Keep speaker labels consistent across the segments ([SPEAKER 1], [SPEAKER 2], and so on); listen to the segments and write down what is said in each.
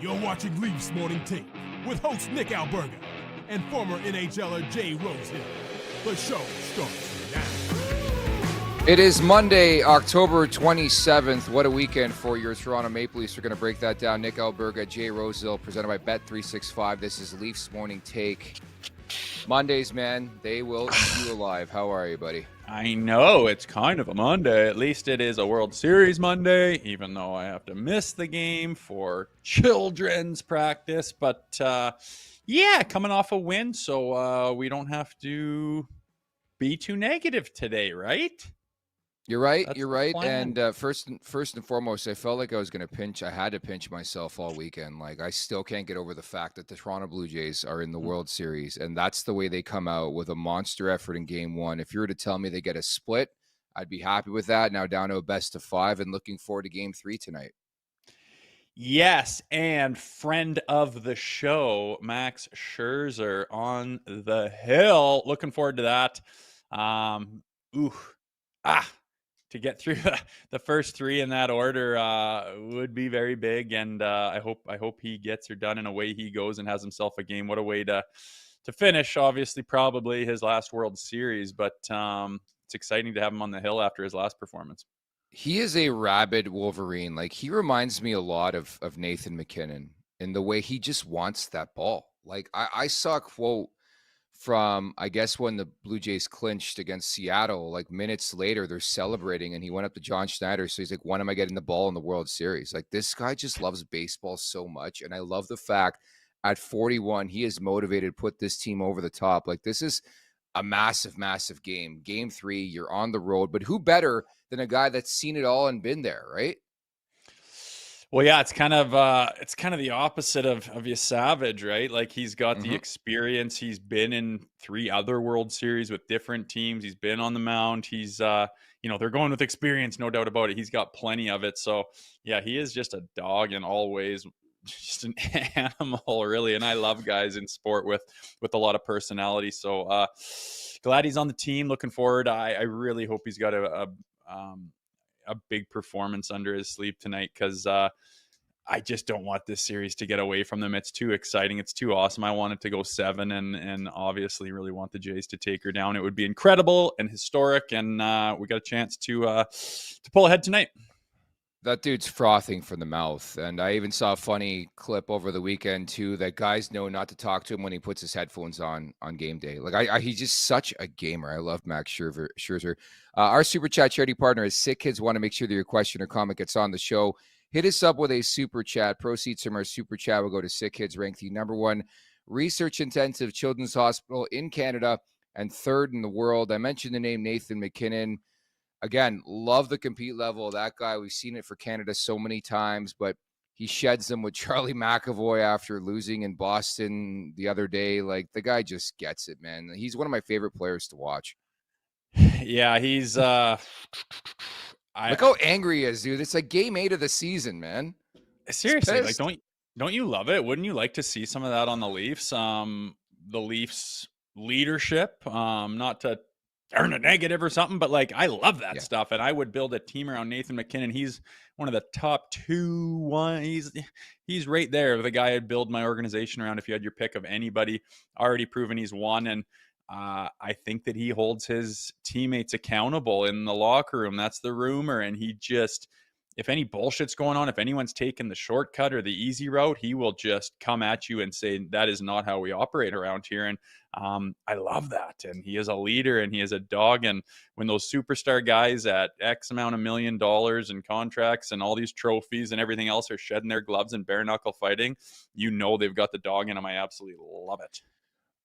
[SPEAKER 1] You're watching Leafs Morning Take with host Nick Alberga and former NHLer Jay Rosehill. The show starts now.
[SPEAKER 2] It is Monday, October 27th. What a weekend for your Toronto Maple Leafs. We're going to break that down. Nick Alberga, Jay Rosehill, presented by Bet365. This is Leafs Morning Take. Mondays, man, they will eat you alive. How are you, buddy?
[SPEAKER 3] I know, it's kind of a Monday. At least it is a World Series Monday, even though I have to miss the game for children's practice. But, yeah, coming off a win, so we don't have to be too negative today, right?
[SPEAKER 2] You're right.
[SPEAKER 3] That's
[SPEAKER 2] You're
[SPEAKER 3] the
[SPEAKER 2] right.
[SPEAKER 3] plan.
[SPEAKER 2] And first and foremost, I felt like I was going to pinch. I had to pinch myself all weekend. Like, I still can't get over the fact that the Toronto Blue Jays are in the World Series, and that's the way they come out with a monster effort in Game 1. If you were to tell me they get a split, I'd be happy with that. Now down to a best of 5 and looking forward to Game 3 tonight.
[SPEAKER 3] Yes, and friend of the show, Max Scherzer on the hill. Looking forward to that. To get through the first 3 in that order would be very big, and I hope he gets her done, and away he goes and has himself a game. What a way to finish! Obviously, probably his last World Series, but it's exciting to have him on the hill after his last performance.
[SPEAKER 2] He is a rabid Wolverine. Like, he reminds me a lot of Nathan MacKinnon in the way he just wants that ball. Like, I saw a quote from, I guess, when the Blue Jays clinched against Seattle, like minutes later, they're celebrating, and he went up to John Schneider. So he's like, when am I getting the ball in the World Series? Like, this guy just loves baseball so much. And I love the fact at 41, he is motivated to put this team over the top. Like, this is a massive, massive game. Game 3, you're on the road, but who better than a guy that's seen it all and been there, right?
[SPEAKER 3] Well, yeah, it's kind of the opposite of your Savage, right? Like, he's got the experience. He's been in 3 other World Series with different teams. He's been on the mound. He's they're going with experience, no doubt about it. He's got plenty of it. So yeah, he is just a dog in all ways, just an animal, really. And I love guys in sport with a lot of personality. So glad he's on the team. Looking forward. I really hope he's got a big performance under his sleeve tonight, because I just don't want this series to get away from them. It's too exciting. It's too awesome. I want it to go 7, and obviously really want the Jays to take her down. It would be incredible and historic, and we got a chance to pull ahead tonight.
[SPEAKER 2] That dude's frothing from the mouth. And I even saw a funny clip over the weekend, too, that guys know not to talk to him when he puts his headphones on game day. Like, he's just such a gamer. I love Max Scherzer. Our Super Chat charity partner is Sick Kids. Want to make sure that your question or comment gets on the show. Hit us up with a Super Chat. Proceeds from our Super Chat will go to Sick Kids, ranked the #1 research-intensive children's hospital in Canada and 3rd in the world. I mentioned the name Nathan MacKinnon. Again, love the compete level of that guy. We've seen it for Canada so many times, but he sheds them with Charlie McAvoy after losing in Boston the other day. Like, the guy just gets it, man. He's one of my favorite players to watch.
[SPEAKER 3] Yeah, he's
[SPEAKER 2] look how angry he is, dude. It's like game 8 of the season, man.
[SPEAKER 3] Seriously, like, don't you love it? Wouldn't you like to see some of that on the Leafs? The Leafs leadership, not to earn a negative or something, but like, I love that stuff, and I would build a team around Nathan MacKinnon. He's one of the top 2. He's right there, the guy I'd build my organization around if you had your pick of anybody. Already proven he's won, and I think that he holds his teammates accountable in the locker room. That's the rumor, and he just, if any bullshit's going on, if anyone's taking the shortcut or the easy route, he will just come at you and say, that is not how we operate around here. And I love that. And he is a leader, and he is a dog. And when those superstar guys at X amount of $1 million in contracts and all these trophies and everything else are shedding their gloves and bare knuckle fighting, they've got the dog in them. I absolutely love it.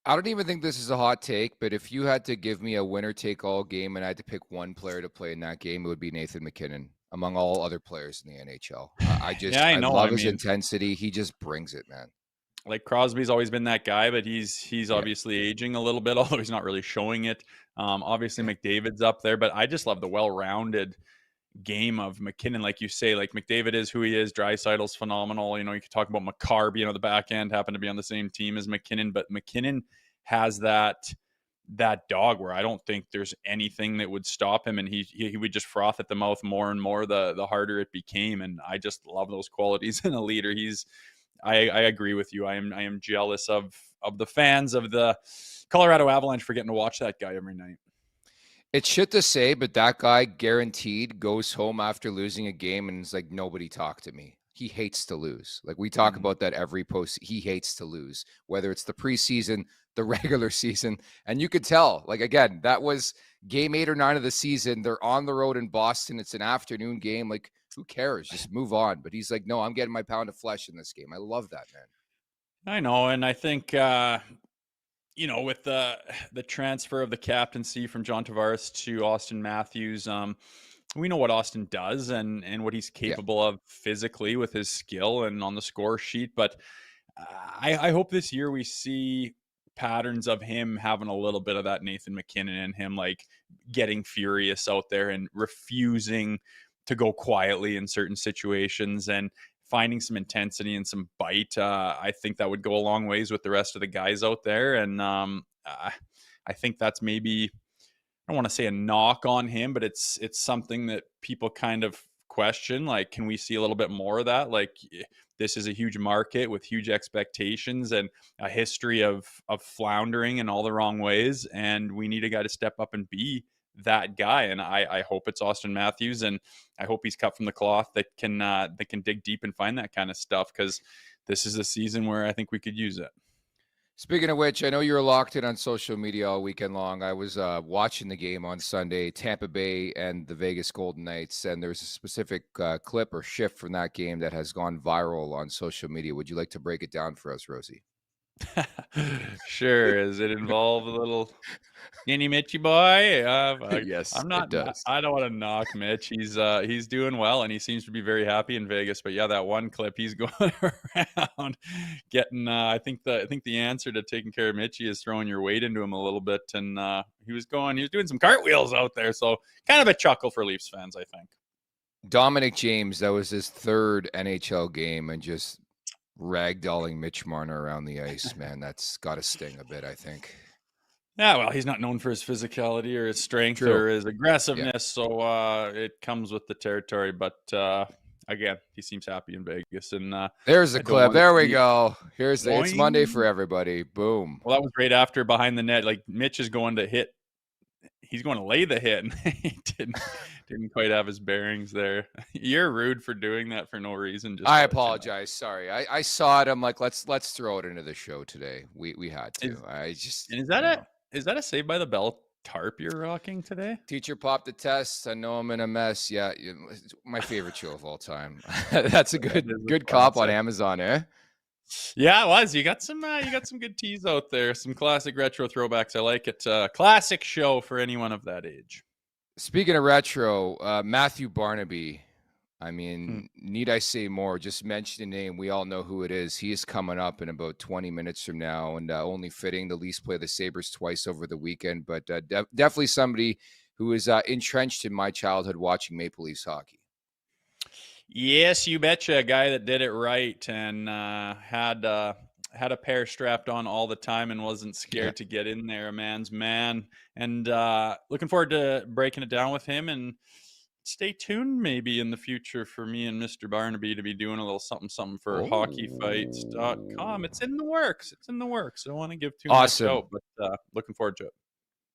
[SPEAKER 2] I don't even think this is a hot take, but if you had to give me a winner-take-all game and I had to pick one player to play in that game, it would be Nathan MacKinnon among all other players in the NHL. I love his intensity. He just brings it, man.
[SPEAKER 3] Like, Crosby's always been that guy, but he's obviously aging a little bit, although he's not really showing it. Obviously, McDavid's up there, but I just love the well-rounded game of MacKinnon. Like you say, like, McDavid is who he is. Draisaitl's phenomenal. You could talk about McCabe, the back end happened to be on the same team as MacKinnon, but MacKinnon has that dog where I don't think there's anything that would stop him, and he would just froth at the mouth more and more the harder it became. And I just love those qualities in a leader. He's I agree with you. I am jealous of the fans of the Colorado Avalanche for getting to watch that guy every night.
[SPEAKER 2] It's shit to say, but that guy guaranteed goes home after losing a game and is like, nobody talked to me. He hates to lose. Like we talk about that every post. He hates to lose, whether it's the preseason, the regular season. And you could tell, like, again, that was game 8 or 9 of the season. They're on the road in Boston. It's an afternoon game. Like, who cares? Just move on. But he's like, no, I'm getting my pound of flesh in this game. I love that, man.
[SPEAKER 3] I know. And I think, with the transfer of the captaincy from John Tavares to Austin Matthews, we know what Austin does and what he's capable of physically with his skill and on the score sheet. But I hope this year we see patterns of him having a little bit of that Nathan MacKinnon in him, like getting furious out there and refusing to go quietly in certain situations and finding some intensity and some bite. I think that would go a long ways with the rest of the guys out there. And I think that's maybe, I don't want to say a knock on him, but it's something that people kind of question. Like, can we see a little bit more of that? Like, this is a huge market with huge expectations and a history of floundering in all the wrong ways. And we need a guy to step up and be that guy. And I hope it's Austin Matthews, and I hope he's cut from the cloth that can dig deep and find that kind of stuff, because this is a season where I think we could use it.
[SPEAKER 2] Speaking of which, I know you were locked in on social media all weekend long. I was watching the game on Sunday, Tampa Bay and the Vegas Golden Knights, and there's a specific clip or shift from that game that has gone viral on social media. Would you like to break it down for us, Rosie?
[SPEAKER 3] Sure. Does it involve a little skinny Mitchy boy?
[SPEAKER 2] Yes,
[SPEAKER 3] I'm not.
[SPEAKER 2] it does.
[SPEAKER 3] I don't want to knock Mitch. He's doing well, and he seems to be very happy in Vegas. But yeah, that one clip, he's going around getting. I think the answer to taking care of Mitchy is throwing your weight into him a little bit, and he was doing some cartwheels out there. So kind of a chuckle for Leafs fans, I think.
[SPEAKER 2] Dominic James, that was his 3rd NHL game, and just ragdolling Mitch Marner around the ice, man. That's got to sting a bit, I think.
[SPEAKER 3] Yeah, well, he's not known for his physicality or his strength or his aggressiveness, so it comes with the territory. But again, he seems happy in Vegas. And
[SPEAKER 2] there's the clip. There we go. It's Monday for everybody. Boom.
[SPEAKER 3] Well, that was right after behind the net. Like, Mitch is going to hit. He's going to lay the hit, and he didn't quite have his bearings there. You're rude for doing that for no reason.
[SPEAKER 2] I apologize. Sorry. I saw it. I'm like, let's throw it into the show today. We had to.
[SPEAKER 3] Is that a Saved by the Bell tarp you're rocking today?
[SPEAKER 2] Teacher popped the test. I know I'm in a mess. Yeah, it's my favorite show of all time. That's a good cop on Amazon, eh?
[SPEAKER 3] Yeah, it was. You got some good teas out there. Some classic retro throwbacks. I like it. Classic show for anyone of that age.
[SPEAKER 2] Speaking of retro, Matthew Barnaby. I mean, need I say more? Just mention the name. We all know who it is. He is coming up in about 20 minutes from now, and only fitting. The Leafs play the Sabres twice over the weekend, but definitely somebody who is entrenched in my childhood watching Maple Leafs hockey.
[SPEAKER 3] Yes, you betcha. A guy that did it right and had a pair strapped on all the time and wasn't scared to get in there. A man's man. And looking forward to breaking it down with him, and stay tuned maybe in the future for me and Mr. Barnaby to be doing a little something for hockeyfights.com. It's in the works. I don't want to give too much out, but looking forward to it.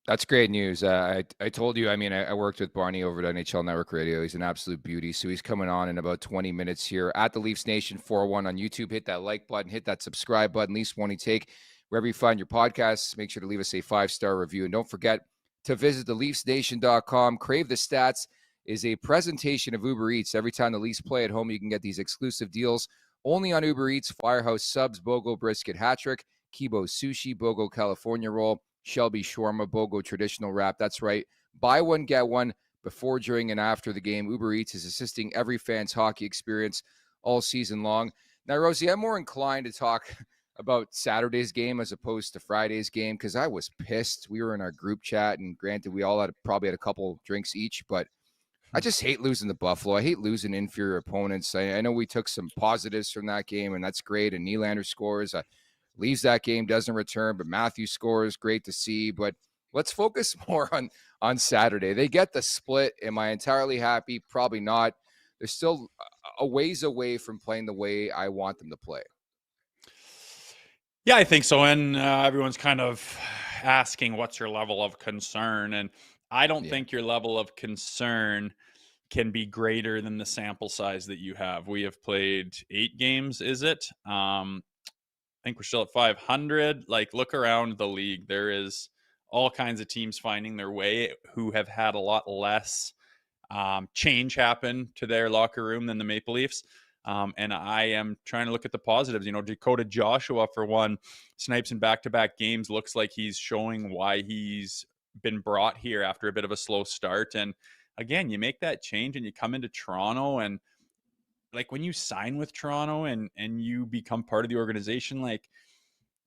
[SPEAKER 2] That's great news. I told you, I mean, I worked with Barney over at NHL Network Radio. He's an absolute beauty. So he's coming on in about 20 minutes here at the Leafs Nation 401 on YouTube. Hit that like button, hit that subscribe button. Leafs Morning Take, wherever you find your podcasts. Make sure to leave us a 5-star review. And don't forget to visit theleafsnation.com. Crave the Stats is a presentation of Uber Eats. Every time the Leafs play at home, you can get these exclusive deals only on Uber Eats. Firehouse Subs, Bogo Brisket Hat-Trick, Kibo Sushi, Bogo California Roll, Shelby Shawarma, Bogo Traditional Wrap. That's right. Buy one, get one before, during, and after the game. Uber Eats is assisting every fan's hockey experience all season long. Now, Rosie, I'm more inclined to talk about Saturday's game as opposed to Friday's game because I was pissed. We were in our group chat, and granted, we all probably had a couple drinks each, but I just hate losing to Buffalo. I hate losing inferior opponents. I know we took some positives from that game, and that's great. And Nylander scores. Leaves that game, doesn't return, but Matthew scores. Great to see. But let's focus more on Saturday. They get the split. Am I entirely happy? Probably not. They're still a ways away from playing the way I want them to play.
[SPEAKER 3] Yeah, I think so. And everyone's kind of asking, what's your level of concern? And I don't
[SPEAKER 2] Yeah.
[SPEAKER 3] think your level of concern can be greater than the sample size that you have. We have played 8 games, is it? I think we're still at 500. Like, look around the league. There is all kinds of teams finding their way who have had a lot less change happen to their locker room than the Maple Leafs. And I am trying to look at the positives. You know, Dakota Joshua, for one, snipes in back-to-back games. Looks like he's showing why he's been brought here after a bit of a slow start. And again, you make that change and you come into Toronto, and like when you sign with Toronto and you become part of the organization, like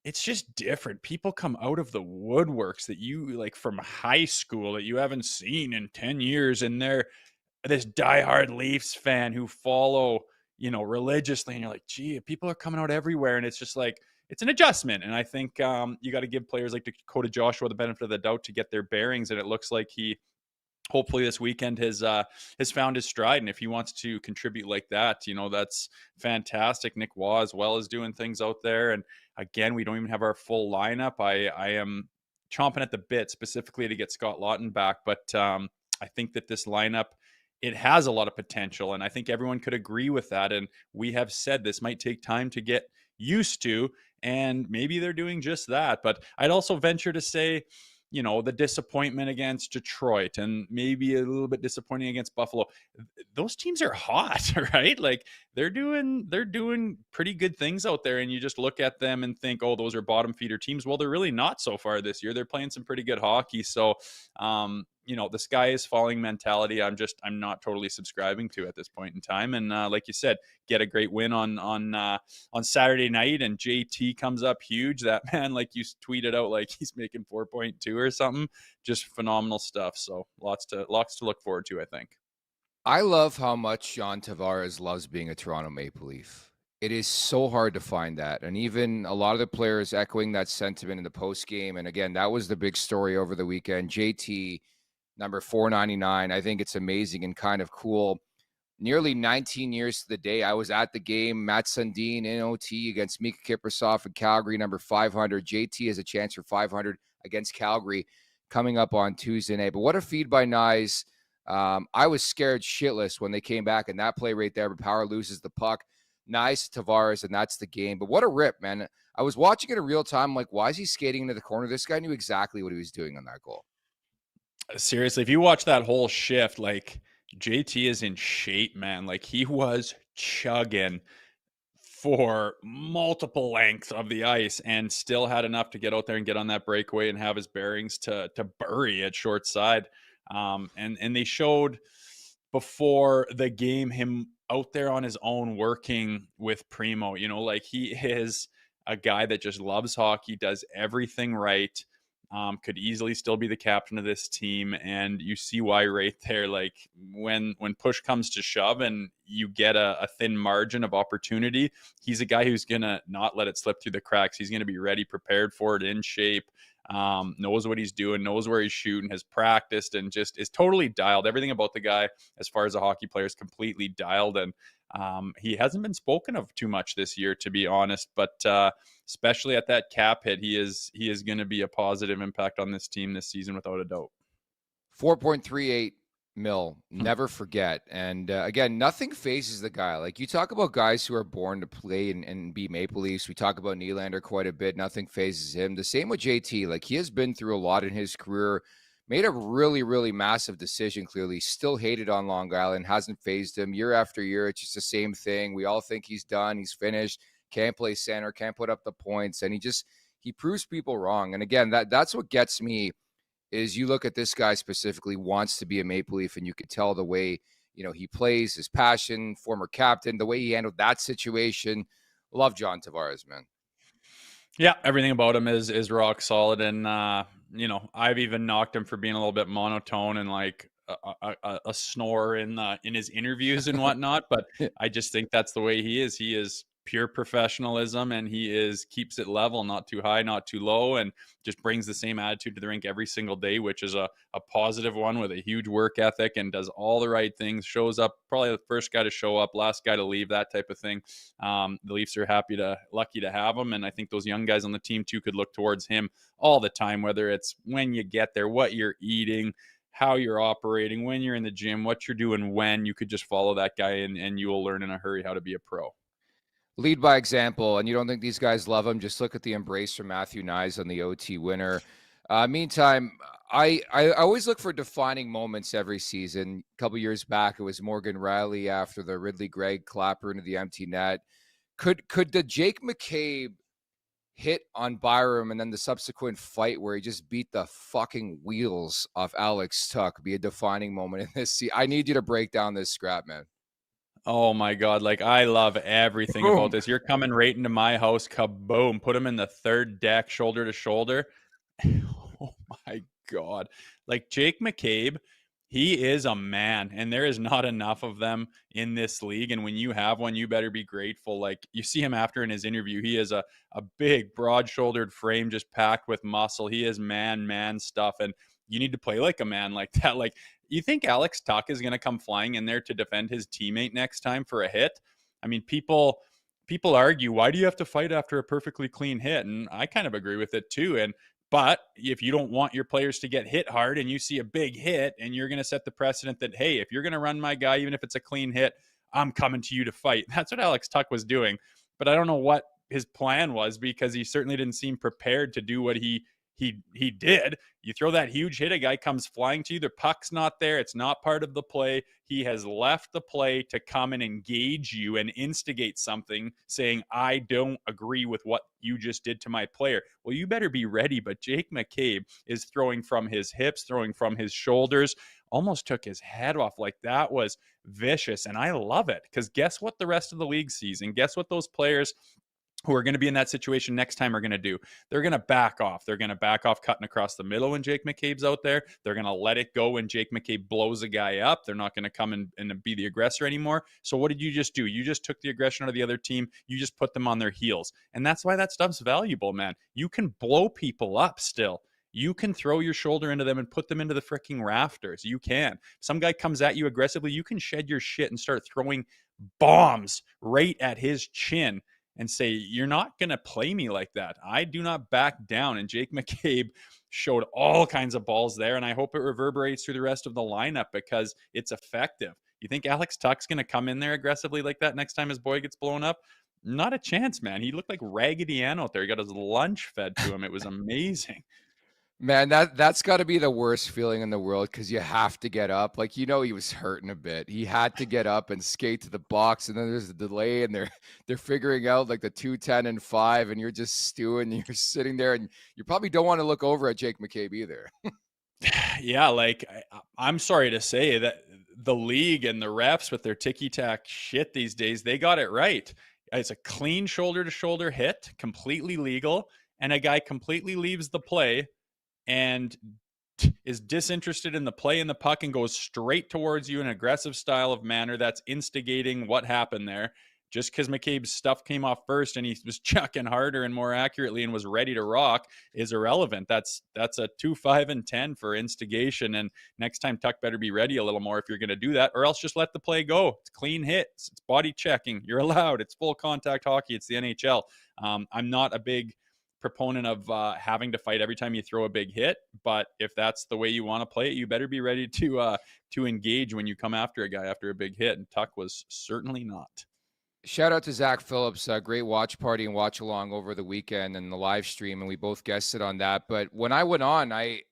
[SPEAKER 3] it's just different. People come out of the woodworks that you like from high school that you haven't seen in 10 years, and they're this diehard Leafs fan who follow, you know, religiously, and you're like, gee, people are coming out everywhere, and it's just like it's an adjustment. And I think you got to give players like Dakota Joshua the benefit of the doubt to get their bearings, and it looks like he hopefully this weekend has found his stride. And if he wants to contribute like that, you know, that's fantastic. Nick Waugh as well is doing things out there. And again, we don't even have our full lineup. I am chomping at the bit specifically to get Scott Lawton back, but I think that this lineup, it has a lot of potential, and I think everyone could agree with that. And we have said this might take time to get used to, and maybe they're doing just that. But I'd also venture to say, you know, the disappointment against Detroit and maybe a little bit disappointing against Buffalo. Those teams are hot, right? Like they're doing pretty good things out there, and you just look at them and think, oh, those are bottom feeder teams. Well, they're really not so far this year. They're playing some pretty good hockey. So, you know, the sky is falling mentality. I'm not totally subscribing to at this point in time. And like you said, get a great win on Saturday night, and JT comes up huge. That man, like you tweeted out, like he's making 4.2 or something. Just phenomenal stuff. So lots to look forward to, I think.
[SPEAKER 2] I love how much John Tavares loves being a Toronto Maple Leaf. It is so hard to find that. And even a lot of the players echoing that sentiment in the post game. And again, that was the big story over the weekend. JT, number 499. I think it's amazing and kind of cool. Nearly 19 years to the day, I was at the game. Matt Sundin in OT against Mika Kiprusoff in Calgary, number 500. JT has a chance for 500 against Calgary coming up on Tuesday night. But what a feed by Nyes. I was scared shitless when they came back, and that play right there, but Power loses the puck. Nice Tavares, and that's the game. But what a rip, man. I was watching it in real time. I'm like, why is he skating into the corner? This guy knew exactly what he was doing on that goal.
[SPEAKER 3] Seriously, if you watch that whole shift, like JT is in shape, man. Like he was chugging for multiple lengths of the ice and still had enough to get out there and get on that breakaway and have his bearings to bury at short side. And they showed before the game him out there on his own working with Primo. You know, like he is a guy that just loves hockey, does everything right. Could easily still be the captain of this team, and you see why right there. Like when push comes to shove and you get a thin margin of opportunity, he's a guy who's gonna not let it slip through the cracks. He's gonna be ready, prepared for it, in shape, knows what he's doing, knows where he's shooting, has practiced, and just is totally dialed. Everything about the guy, as far as a hockey player, is completely dialed. And he hasn't been spoken of too much this year, to be honest, but especially at that cap hit, he is going to be a positive impact on this team this season without a doubt.
[SPEAKER 2] 4.38 mil, never forget. And again, nothing phases the guy. Like you talk about guys who are born to play and be Maple Leafs. We talk about Nylander quite a bit. Nothing phases him. The same with JT. Like he has been through a lot in his career. Made a really, really massive decision, clearly. Still hated on Long Island. Hasn't phased him. Year after year, it's just the same thing. We all think he's done. He's finished. Can't play center. Can't put up the points. And he proves people wrong. And again, that's what gets me is you look at this guy specifically, wants to be a Maple Leaf, and you could tell the way, you know, he plays, his passion, former captain, the way he handled that situation. Love John Tavares, man.
[SPEAKER 3] Yeah, everything about him is rock solid. And, you know, I've even knocked him for being a little bit monotone and like a snore in his interviews and whatnot. But I just think that's the way he is. He is pure professionalism, and he keeps it level, not too high, not too low, and just brings the same attitude to the rink every single day, which is a positive one, with a huge work ethic, and does all the right things, shows up, probably the first guy to show up, last guy to leave, that type of thing. The Leafs are lucky to have him, and I think those young guys on the team too could look towards him all the time, whether it's when you get there, what you're eating, how you're operating, when you're in the gym, what you're doing, when you could just follow that guy, and you will learn in a hurry how to be a pro.
[SPEAKER 2] Lead by example, and you don't think these guys love him? Just look at the embrace from Matthew Nyes on the OT winner. Meantime, I always look for defining moments every season. A couple years back, it was Morgan Riley after the Ridley Gregg clapper into the empty net. Could the Jake McCabe hit on Byram and then the subsequent fight where he just beat the fucking wheels off Alex Tuch be a defining moment in this season? I need you to break down this scrap, man.
[SPEAKER 3] Oh my God. Like, I love everything
[SPEAKER 2] Boom.
[SPEAKER 3] about this. You're coming right into my house. Kaboom. Put him in the third deck, shoulder to shoulder. Oh my God. Like, Jake McCabe, he is a man, and there is not enough of them in this league. And when you have one, you better be grateful. Like, you see him after in his interview, he is a big, broad-shouldered frame just packed with muscle. He is man stuff. And you need to play like a man like that. Like, you think Alex Tuch is going to come flying in there to defend his teammate next time for a hit? I mean, people argue, why do you have to fight after a perfectly clean hit? And I kind of agree with it too. But if you don't want your players to get hit hard and you see a big hit, and you're going to set the precedent that, hey, if you're going to run my guy, even if it's a clean hit, I'm coming to you to fight. That's what Alex Tuch was doing. But I don't know what his plan was, because he certainly didn't seem prepared to do what he did. You throw that huge hit, a guy comes flying to you, the puck's not there, it's not part of the play. He has left the play to come and engage you and instigate something, saying, I don't agree with what you just did to my player. Well, you better be ready. But Jake McCabe is throwing from his hips, throwing from his shoulders, almost took his head off. Like, that was vicious, and I love it, because guess what the rest of the league sees, and guess what those players who are going to be in that situation next time are going to do? They're going to back off. They're going to back off cutting across the middle when Jake McCabe's out there. They're going to let it go when Jake McCabe blows a guy up. They're not going to come and be the aggressor anymore. So what did you just do? You just took the aggression out of the other team. You just put them on their heels. And that's why that stuff's valuable, man. You can blow people up still. You can throw your shoulder into them and put them into the freaking rafters. You can. Some guy comes at you aggressively, you can shed your shit and start throwing bombs right at his chin and say, you're not going to play me like that. I do not back down. And Jake McCabe showed all kinds of balls there, and I hope it reverberates through the rest of the lineup, because it's effective. You think Alex Tuch's going to come in there aggressively like that next time his boy gets blown up? Not a chance, man. He looked like Raggedy Ann out there. He got his lunch fed to him. It was amazing.
[SPEAKER 2] Man, that's got to be the worst feeling in the world, because you have to get up. Like, he was hurting a bit. He had to get up and skate to the box, and then there's a delay, and they're figuring out like the 2, 10, and 5, and you're just stewing. And you're sitting there, and you probably don't want to look over at Jake McCabe either.
[SPEAKER 3] Yeah, like, I'm sorry to say that the league and the refs with their ticky-tack shit these days, they got it right. It's a clean shoulder-to-shoulder hit, completely legal, and a guy completely leaves the play and is disinterested in the play and the puck and goes straight towards you in an aggressive style of manner that's instigating what happened there. Just because McCabe's stuff came off first and he was chucking harder and more accurately and was ready to rock is irrelevant. That's a 2, 5, and 10 for instigation. And next time, Tuch better be ready a little more if you're going to do that, or else just let the play go. It's clean hits. It's body checking. You're allowed. It's full contact hockey. It's the NHL. I'm not a big proponent of having to fight every time you throw a big hit, but if that's the way you want to play it, you better be ready to engage when you come after a guy after a big hit, and Tuch was certainly not.
[SPEAKER 2] Shout out to Zach Phillips, great watch party and watch along over the weekend and the live stream, and we both guested on that. But when I went on, I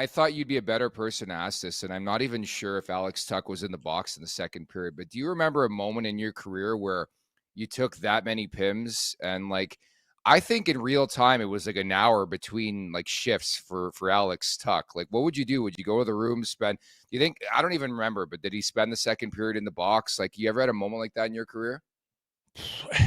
[SPEAKER 2] thought you'd be a better person to ask this, and I'm not even sure if Alex Tuch was in the box in the second period, but do you remember a moment in your career where you took that many PIMs? And like, I think in real time, it was like an hour between like shifts for Alex Tuch. Like, what would you do? Would you go to the room, do you think, I don't even remember, but did he spend the second period in the box? Like, you ever had a moment like that in your career?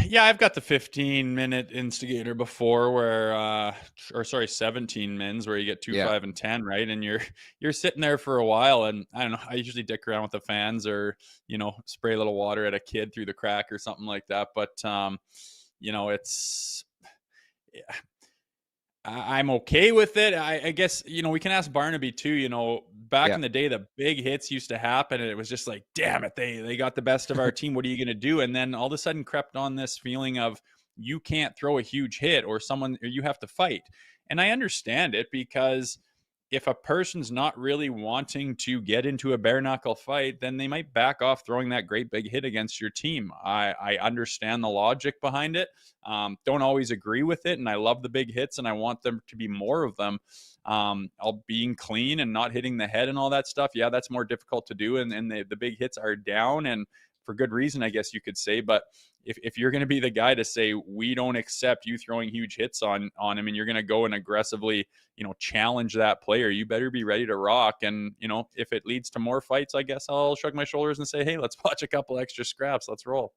[SPEAKER 3] Yeah, I've got the 15-minute instigator before where, or sorry, 17 mins where you get 2,
[SPEAKER 2] Yeah.
[SPEAKER 3] 5, and 10, right? And you're sitting there for a while, and I don't know. I usually dick around with the fans, or spray a little water at a kid through the crack or something like that. But it's I'm okay with it. I guess, we can ask Barnaby too. Back
[SPEAKER 2] Yeah.
[SPEAKER 3] in the day, the big hits used to happen, and it was just like, damn it, they got the best of our team. What are you going to do? And then all of a sudden crept on this feeling of you can't throw a huge hit, or you have to fight. And I understand it, because if a person's not really wanting to get into a bare knuckle fight, then they might back off throwing that great big hit against your team. I understand the logic behind it. Don't always agree with it, and I love the big hits, and I want them to be more of them. All being clean and not hitting the head and all that stuff. Yeah, that's more difficult to do, and the big hits are down, and for good reason, I guess you could say. But if you're going to be the guy to say we don't accept you throwing huge hits on him, and you're going to go and aggressively challenge that player, you better be ready to rock. And if it leads to more fights, I guess I'll shrug my shoulders and say, hey, let's watch a couple extra scraps, let's roll.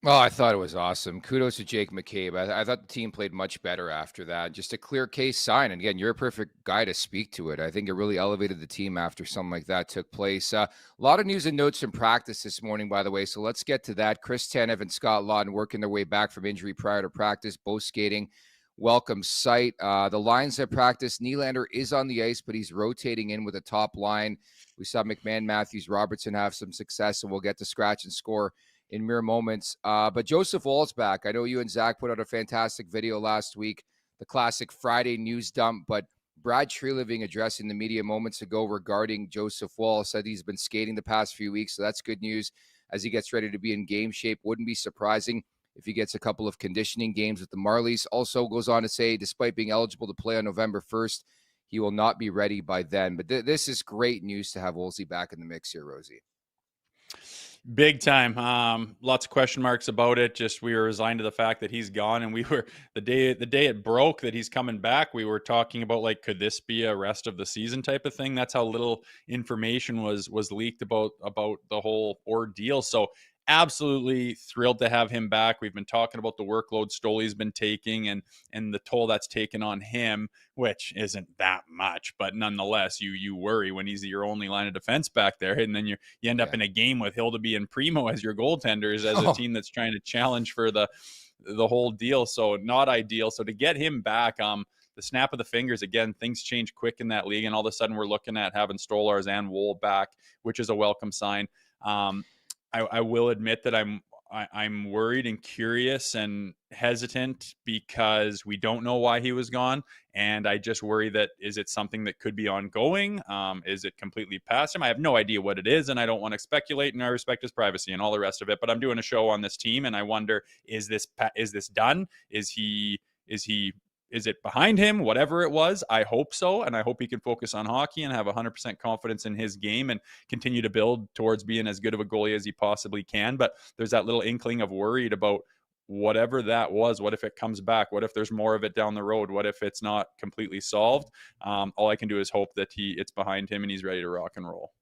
[SPEAKER 2] Oh, I thought it was awesome. Kudos to Jake McCabe. I thought the team played much better after that. Just a clear case sign. And again, you're a perfect guy to speak to it. I think it really elevated the team after something like that took place. A lot of news and notes from practice this morning, by the way. So let's get to that. Chris Tanev and Scott Lawton working their way back from injury prior to practice, both skating. Welcome sight. The lines at practice, Nylander is on the ice, but he's rotating in with a top line. We saw McMahon, Matthews, Robertson have some success, and we'll get to scratch and score in mere moments. But Joseph Woll's back. I know you and Zach put out a fantastic video last week, the classic Friday news dump, but Brad Treliving addressing the media moments ago regarding Joseph Woll said he's been skating the past few weeks, so that's good news as he gets ready to be in game shape. Wouldn't be surprising if he gets a couple of conditioning games with the Marlies. Also goes on to say, despite being eligible to play on November 1st, he will not be ready by then. But this is great news to have Woolsey back in the mix here, Rosie.
[SPEAKER 3] Big time. Lots of question marks about it. Just we were resigned to the fact that he's gone, and we were the day it broke that he's coming back. We were talking about, like, could this be a rest of the season type of thing? That's how little information was leaked about the whole ordeal. So absolutely thrilled to have him back. We've been talking about the workload Stoley's been taking, and the toll that's taken on him, which isn't that much, but nonetheless, you worry when he's your only line of defense back there, and then you end up in a game with Hildeby and Primo as your goaltenders, as a team that's trying to challenge for the whole deal. So not ideal. So to get him back, the snap of the fingers, again, things change quick in that league, and all of a sudden we're looking at having Stolars and Woll back, which is a welcome sign. I will admit that I'm worried and curious and hesitant because we don't know why he was gone. And I just worry that, is it something that could be ongoing? Is it completely past him? I have no idea what it is, and I don't want to speculate, and I respect his privacy and all the rest of it. But I'm doing a show on this team, and I wonder, is this done? Is it behind him? Whatever it was, I hope so. And I hope he can focus on hockey and have 100% confidence in his game and continue to build towards being as good of a goalie as he possibly can. But there's that little inkling of worried about whatever that was. What if it comes back? What if there's more of it down the road? What if it's not completely solved? All I can do is hope that it's behind him and he's ready to rock and roll.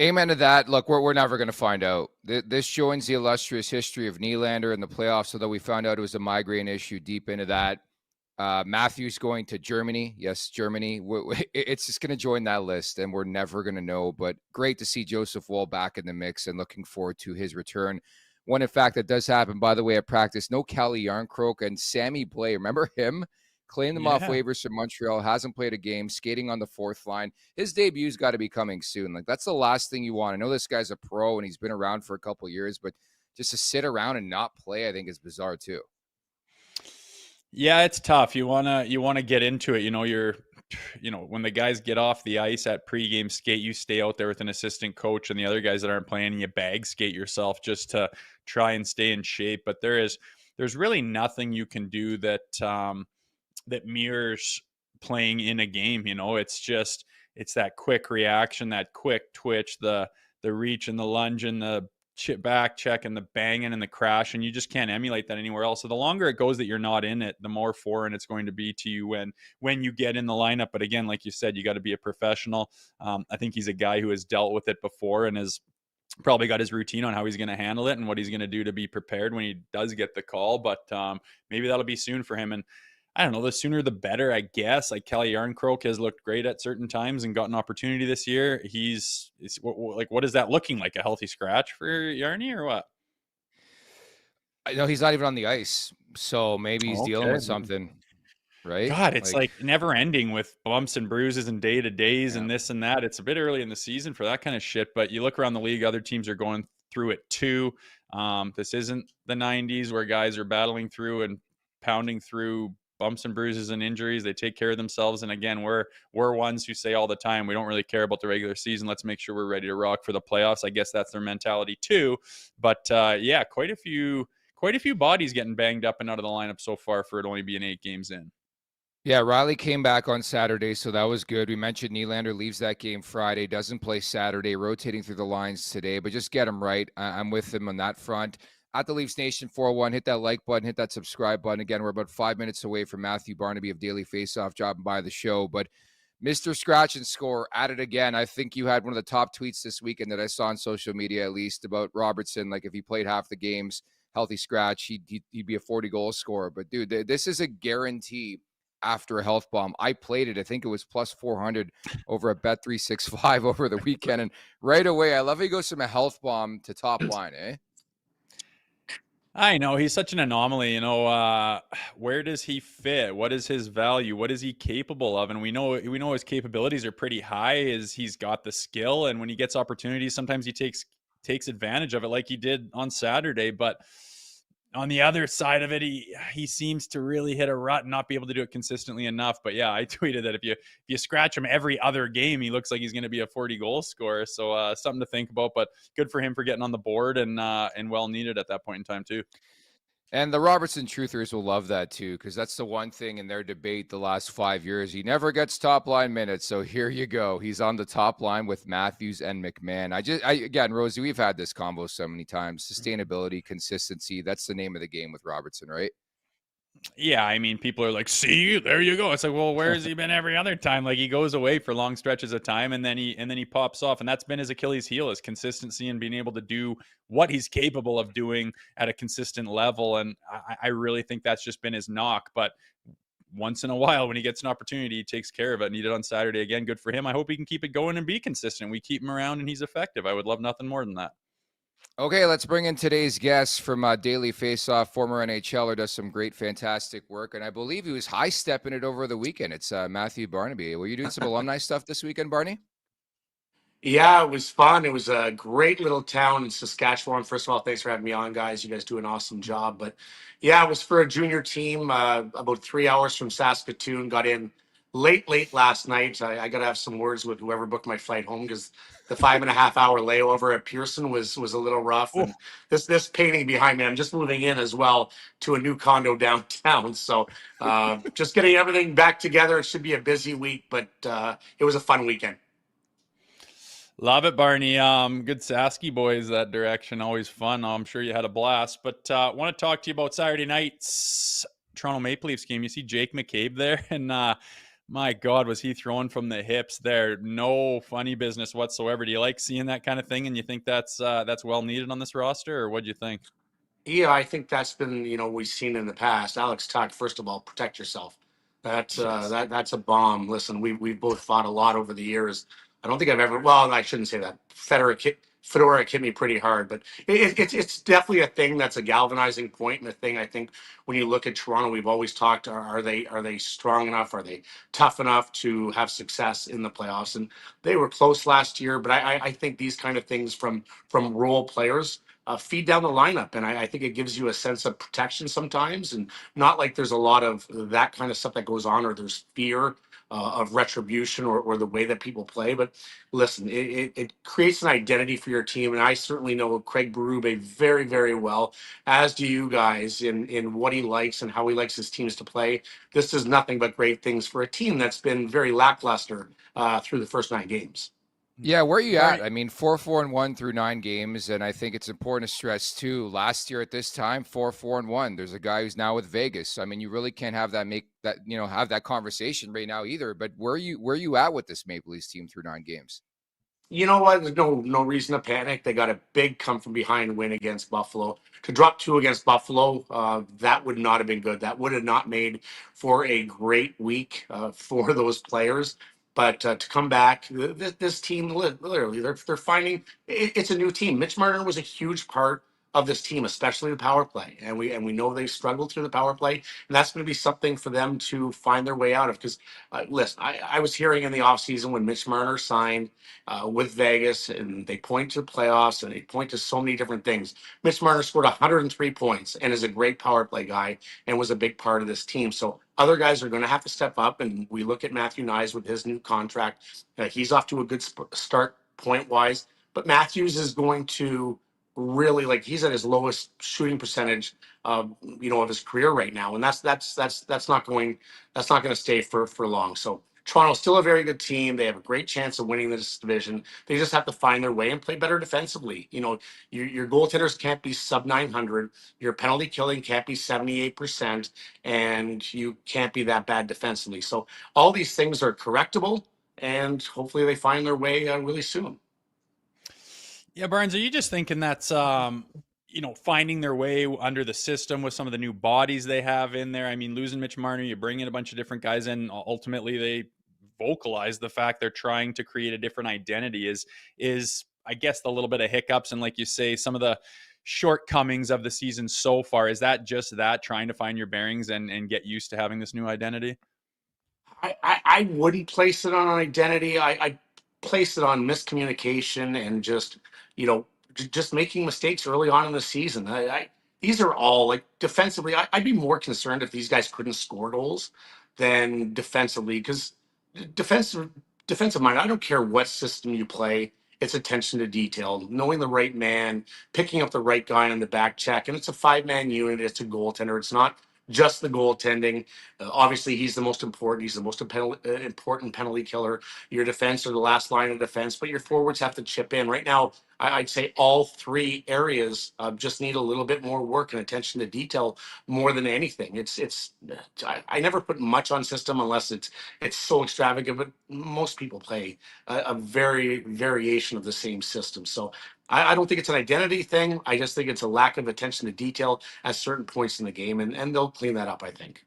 [SPEAKER 2] Amen to that. Look, we're never going to find out. This joins the illustrious history of Nylander in the playoffs, although we found out it was a migraine issue deep into that. Matthews going to Germany. Yes, Germany. It's just going to join that list, and we're never going to know. But great to see Joseph Woll back in the mix, and looking forward to his return. When, in fact, that does happen, by the way, at practice, no Calle Yarncroke and Sammy Blais. Remember him? Claimed them off waivers from Montreal. Hasn't played a game. Skating on the fourth line. His debut's got to be coming soon. Like, that's the last thing you want. I know this guy's a pro, and he's been around for a couple of years, but just to sit around and not play, I think is bizarre too.
[SPEAKER 3] Yeah, it's tough. You wanna get into it. When the guys get off the ice at pregame skate, you stay out there with an assistant coach, and the other guys that aren't playing, you bag skate yourself just to try and stay in shape. But there's really nothing you can do that mirrors playing in a game. It's that quick reaction, that quick twitch, the reach and the lunge and the back check and the banging and the crash, and you just can't emulate that anywhere else. So the longer it goes that you're not in it, the more foreign it's going to be to you when you get in the lineup. But again, like you said, you got to be a professional. I think he's a guy who has dealt with it before and has probably got his routine on how he's going to handle it and what he's going to do to be prepared when he does get the call. But maybe that'll be soon for him. And I don't know, the sooner the better, I guess. Like Kelly Yarncroke has looked great at certain times and got an opportunity this year. What is that looking like? A healthy scratch for Yarny or what?
[SPEAKER 2] I know he's not even on the ice, so maybe he's dealing with something, right?
[SPEAKER 3] God, it's like never ending with bumps and bruises and day-to-days
[SPEAKER 2] Yeah.
[SPEAKER 3] and this and that. It's a bit early in the season for that kind of shit, but you look around the league, other teams are going through it too. This isn't the 90s where guys are battling through and pounding through bumps and bruises and injuries. They take care of themselves. And again, we're ones who say all the time, we don't really care about the regular season. Let's make sure we're ready to rock for the playoffs. I guess that's their mentality too. But yeah, quite a few bodies getting banged up and out of the lineup so far for it only being 8 games in.
[SPEAKER 2] Yeah, Riley came back on Saturday, so that was good. We mentioned Nylander leaves that game Friday, doesn't play Saturday, rotating through the lines today, but just get him right. I'm with him on that front. At the Leafs Nation 401, hit that like button, hit that subscribe button. Again, we're about 5 minutes away from Matthew Barnaby of Daily Faceoff dropping by the show, but Mr. Scratch and Score at it again. I think you had one of the top tweets this weekend that I saw on social media, at least, about Robertson. Like, if he played half the games, healthy scratch, he'd be a 40-goal scorer. But, dude, this is a guarantee after a health bomb. I played it. I think it was plus 400 over at Bet365 over the weekend. And right away, I love he goes from a health bomb to top line, eh?
[SPEAKER 3] I know he's such an anomaly. Where does he fit? What is his value? What is he capable of? And we know his capabilities are pretty high. He's got the skill, and when he gets opportunities, sometimes he takes advantage of it, like he did on Saturday. But on the other side of it, he seems to really hit a rut and not be able to do it consistently enough. But yeah, I tweeted that if you scratch him every other game, he looks like he's going to be a 40-goal scorer. So something to think about. But good for him for getting on the board and well needed at that point in time too.
[SPEAKER 2] And the Robertson truthers will love that too, because that's the one thing in their debate the last 5 years. He never gets top line minutes. So here you go. He's on the top line with Matthews and McMahon. Again, Rosie, we've had this combo so many times. Sustainability, consistency. That's the name of the game with Robertson, right?
[SPEAKER 3] Yeah, I mean, people are like, see, there you go. It's like, well, where has he been every other time? Like, he goes away for long stretches of time and then he pops off. And that's been his Achilles heel, is consistency and being able to do what he's capable of doing at a consistent level. And I really think that's just been his knock. But once in a while, when he gets an opportunity, he takes care of it. And he did on Saturday again. Good for him. I hope he can keep it going and be consistent. We keep him around and he's effective. I would love nothing more than that.
[SPEAKER 2] Okay, let's bring in today's guest from Daily Faceoff, former NHLer, does some great, fantastic work, and I believe he was high-stepping it over the weekend. It's Matthew Barnaby. Were you doing some alumni stuff this weekend, Barney?
[SPEAKER 4] Yeah, it was fun. It was a great little town in Saskatchewan. First of all, thanks for having me on, guys. You guys do an awesome job. But yeah, it was for a junior team, about 3 hours from Saskatoon. Got in late last night. I got to have some words with whoever booked my flight home, because the 5.5 hour layover at Pearson was a little rough. And this painting behind me, I'm just moving in as well to a new condo downtown. So just getting everything back together. It should be a busy week, but it was a fun weekend.
[SPEAKER 3] Love it, Barney. Good Sasky boys that direction. Always fun. I'm sure you had a blast. But I want to talk to you about Saturday night's Toronto Maple Leafs game. You see Jake McCabe there, and my God, was he throwing from the hips there? No funny business whatsoever. Do you like seeing that kind of thing, and you think that's well needed on this roster, or what do you think?
[SPEAKER 4] Yeah, I think that's been, we've seen in the past. Alex Tuck, first of all, protect yourself. That's
[SPEAKER 2] Yes.
[SPEAKER 4] that's a bomb. Listen, we've both fought a lot over the years. I don't think I've ever. Well, I shouldn't say that. Fedora hit me pretty hard, but it's definitely a thing that's a galvanizing point, and a thing I think when you look at Toronto, we've always talked: are they strong enough? Are they tough enough to have success in the playoffs? And they were close last year, but I think these kind of things from role players feed down the lineup. And I think it gives you a sense of protection sometimes, and not like there's a lot of that kind of stuff that goes on, or there's fear of retribution, or the way that people play. But listen, it creates an identity for your team. And I certainly know Craig Berube very, very well, as do you guys, in what he likes and how he likes his teams to play. This is nothing but great things for a team that's been very lackluster through the first 9 games.
[SPEAKER 2] Yeah, where are you
[SPEAKER 3] Barney-
[SPEAKER 2] at? I mean, 4-4-1 through 9 games, and I think it's important to stress too. Last year at this time, 4-4-1. There's a guy who's now with Vegas. I mean, you really can't have that conversation right now either. But where are you at with this Maple Leafs team through 9 games?
[SPEAKER 4] You know what? There's no reason to panic. They got a big come from behind win against Buffalo. To drop two against Buffalo, that would not have been good. That would have not made for a great week for those players. But to come back, this team literally they're finding it's a new team. Mitch Marner was a huge part of this team, especially the power play, and we know they struggled through the power play, and that's going to be something for them to find their way out of. Because listen, I was hearing in the offseason when Mitch Marner signed with Vegas, and they point to the playoffs and they point to so many different things. Mitch Marner scored 103 points and is a great power play guy and was a big part of this team. So other guys are going to have to step up. And we look at Matthew Nyes with his new contract. He's off to a good start point wise, but Matthews is going to really like he's at his lowest shooting percentage of his career right now, and that's not going to stay for long. So Toronto's still a very good team. They have a great chance of winning this division. They just have to find their way and play better defensively. Your goaltenders can't be sub 900. Your penalty killing can't be 78%, and you can't be that bad defensively. So all these things are correctable, and hopefully they find their way really soon.
[SPEAKER 3] Yeah, Barnes, are you just thinking that's finding their way under the system with some of the new bodies they have in there? I mean, losing Mitch Marner, you bring in a bunch of different guys in. Ultimately, they vocalize the fact they're trying to create a different identity. Is I guess the little bit of hiccups and, like you say, some of the shortcomings of the season so far. Is that just that trying to find your bearings and get used to having this new identity?
[SPEAKER 4] I wouldn't place it on an identity. I place it on miscommunication and just making mistakes early on in the season. These are all like defensively. I'd be more concerned if these guys couldn't score goals than defensively, because defensive mind. I don't care what system you play. It's attention to detail, knowing the right man, picking up the right guy on the back check, and it's a 5-man unit. It's a goaltender. It's not just the goaltending. Obviously, he's the most important. He's the most important penalty killer. Your defense are the last line of defense, but your forwards have to chip in. Right now, I'd say all three areas just need a little bit more work and attention to detail more than anything. I never put much on system unless it's so extravagant, but most people play a very variation of the same system. So I don't think it's an identity thing. I just think it's a lack of attention to detail at certain points in the game, and they'll clean that up, I think.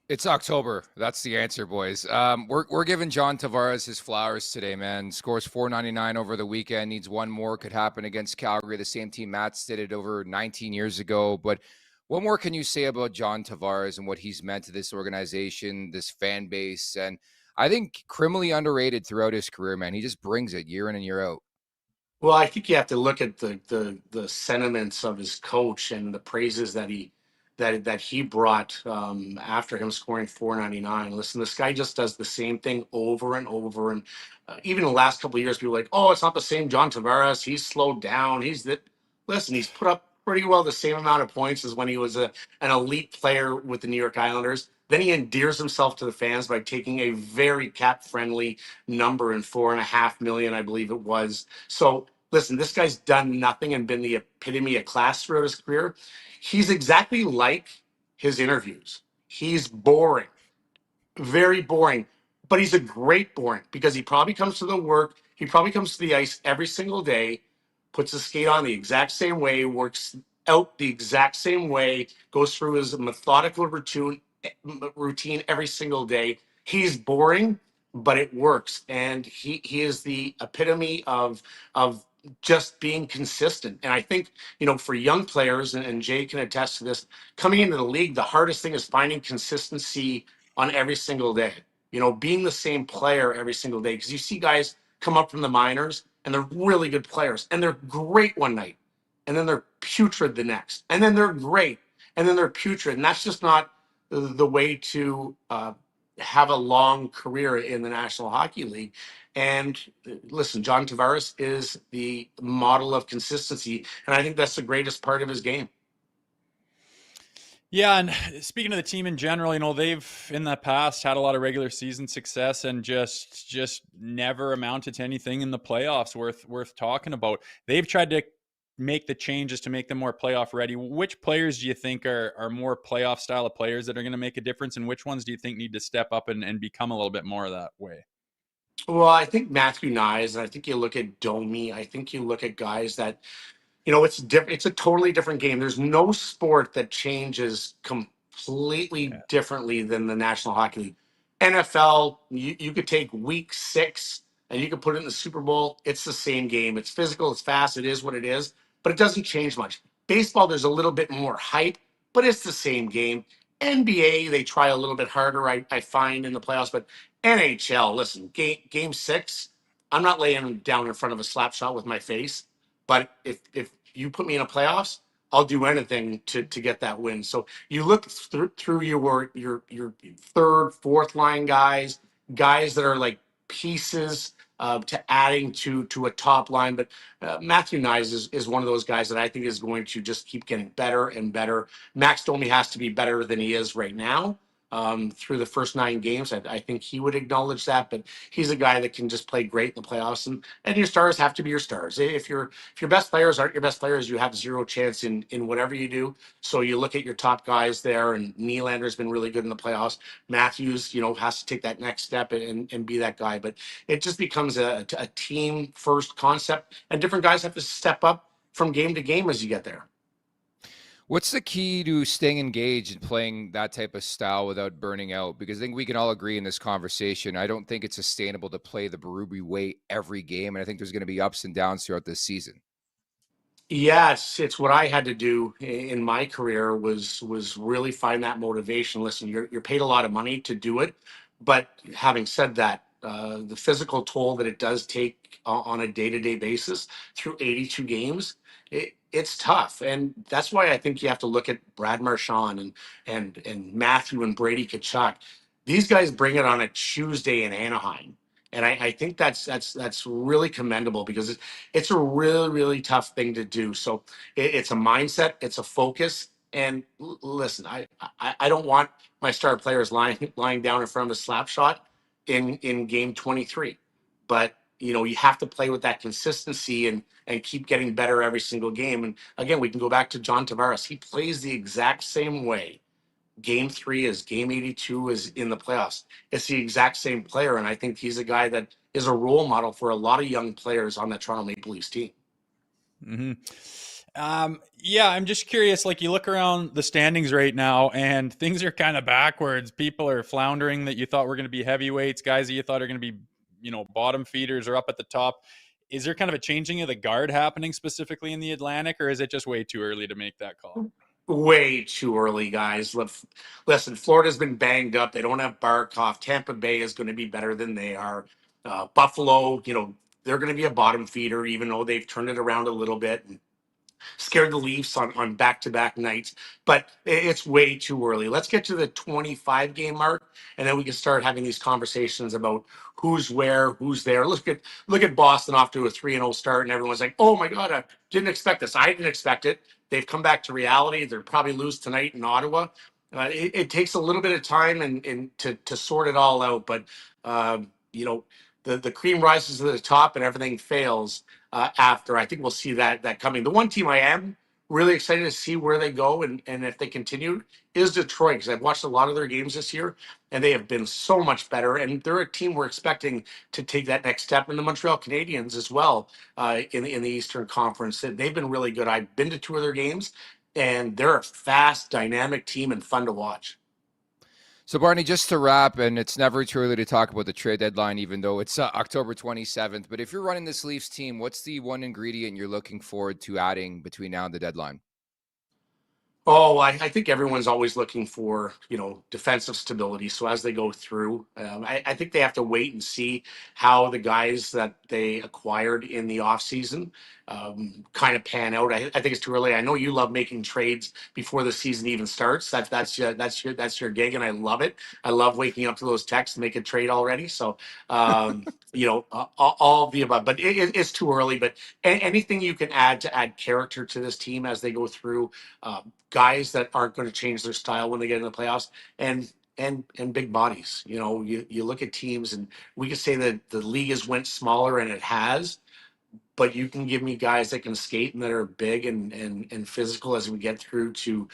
[SPEAKER 2] It's October. That's the answer, boys. We're giving John Tavares his flowers today, man. Scores .499 over the weekend. Needs one more. Could happen against Calgary, the same team Mats did it over 19 years ago. But what more can you say about John Tavares and what he's meant to this organization, this fan base? And I think criminally underrated throughout his career, man. He just brings it year in and year out.
[SPEAKER 4] Well, I think you have to look at the sentiments of his coach and the praises that he brought after him scoring .499. Listen, this guy just does the same thing over and over, and even in the last couple of years, people are like, "Oh, it's not the same John Tavares. He's slowed down. He's that." Listen, he's put up pretty well the same amount of points as when he was an elite player with the New York Islanders. Then he endears himself to the fans by taking a very cap-friendly number in $4.5 million, I believe it was. So listen, this guy's done nothing and been the epitome of class throughout his career. He's exactly like his interviews. He's boring, very boring, but he's a great boring because he probably comes to the work. He probably comes to the ice every single day, puts his skate on the exact same way, works out the exact same way, goes through his methodical routine every single day. He's boring, but it works, and he is the epitome of just being consistent. And I think, for young players, and Jay can attest to this, coming into the league, the hardest thing is finding consistency on every single day. Being the same player every single day, because you see guys come up from the minors and they're really good players and they're great one night, and then they're putrid the next, and then they're great, and then they're putrid, and that's just not the way to have a long career in the National Hockey League. And listen, John Tavares is the model of consistency, and I think that's the greatest part of his game.
[SPEAKER 3] Yeah, and speaking of the team in general, they've in the past had a lot of regular season success and just never amounted to anything in the playoffs worth talking about. They've tried to make the changes to make them more playoff ready. Which players do you think are more playoff style of players that are going to make a difference, and which ones do you think need to step up and become a little bit more of that way?
[SPEAKER 4] Well, I think Matthew Nyes, and I think you look at Domi. I think you look at guys that, it's different. It's a totally different game. There's no sport that changes completely
[SPEAKER 3] Yeah.
[SPEAKER 4] differently than the National Hockey League. NFL, you could take week 6 and you could put it in the Super Bowl. It's the same game. It's physical, it's fast, it is what it is, but it doesn't change much. Baseball, there's a little bit more hype, but it's the same game. NBA, they try a little bit harder, I find, in the playoffs, but NHL, listen, game 6, I'm not laying down in front of a slap shot with my face. But if you put me in a playoffs, I'll do anything to get that win. So you look through your third, fourth line guys that are like pieces to adding to a top line. But Matthew Nyes is one of those guys that I think is going to just keep getting better and better. Max Domi has to be better than he is right now. Through the first 9 games, I think he would acknowledge that. But he's a guy that can just play great in the playoffs, and your stars have to be your stars. If your best players aren't your best players, you have zero chance in whatever you do. So you look at your top guys there, and Nylander's been really good in the playoffs. Matthews, has to take that next step and be that guy. But it just becomes a team first concept, and different guys have to step up from game to game as you get there.
[SPEAKER 2] What's the key to staying engaged and playing that type of style without burning out? Because I think we can all agree in this conversation, I don't think it's sustainable to play the Berube way every game. And I think there's going to be ups and downs throughout this season.
[SPEAKER 4] Yes, it's what I had to do in my career was really find that motivation. Listen, you're paid a lot of money to do it, but having said that, the physical toll that it does take on a day-to-day basis through 82 games, it's tough, and that's why I think you have to look at Brad Marchand and Matthew and Brady Tkachuk. These guys bring it on a Tuesday in Anaheim. And I think that's really commendable because it's a really, really tough thing to do. So it's a mindset, it's a focus. And listen, I don't want my star players lying down in front of a slap shot in game 23. But you have to play with that consistency and keep getting better every single game. And again, we can go back to John Tavares. He plays the exact same way game 3 is game 82 is in the playoffs. It's the exact same player. And I think he's a guy that is a role model for a lot of young players on that Toronto Maple Leafs team.
[SPEAKER 3] Mm-hmm. Yeah, I'm just curious, like you look around the standings right now and things are kind of backwards. People are floundering that you thought were going to be heavyweights, guys that you thought are going to be, bottom feeders are up at the top. Is there kind of a changing of the guard happening specifically in the Atlantic, or is it just way too early to make that call?
[SPEAKER 4] Way too early, guys. Listen, Florida's been banged up. They don't have Barkov. Tampa Bay is going to be better than they are. Buffalo, they're going to be a bottom feeder, even though they've turned it around a little bit. And scared the Leafs on back-to-back nights, but it's way too early. Let's get to the 25 game mark, and then we can start having these conversations about who's where, who's there. Look at Boston off to a 3-0 start, and everyone's like, "Oh my God, I didn't expect this. I didn't expect it." They've come back to reality. They'll probably lose tonight in Ottawa. It takes a little bit of time and to sort it all out, but the cream rises to the top and everything fails after. I think we'll see that coming. The one team I am really excited to see where they go and if they continue is Detroit, because I've watched a lot of their games this year and they have been so much better. And they're a team we're expecting to take that next step. And the Montreal Canadiens as well in the Eastern Conference. They've been really good. I've been to 2 of their games and they're a fast, dynamic team and fun to watch.
[SPEAKER 2] So, Barney, just to wrap, and it's never too early to talk about the trade deadline, even though it's October 27th. But if you're running this Leafs team, what's the one ingredient you're looking forward to adding between now and the deadline?
[SPEAKER 4] Oh, I think everyone's always looking for, defensive stability. So as they go through, I think they have to wait and see how the guys that they acquired in the offseason kind of pan out. I think it's too early. I know you love making trades before the season even starts. That's your gig, and I love it. I love waking up to those texts to make a trade already. So, all of the above. But it's too early. But anything you can add to add character to this team as they go through. Guys that aren't going to change their style when they get in the playoffs and big bodies. You look at teams and we could say that the league has went smaller and it has, but you can give me guys that can skate and that are big and physical as we get through to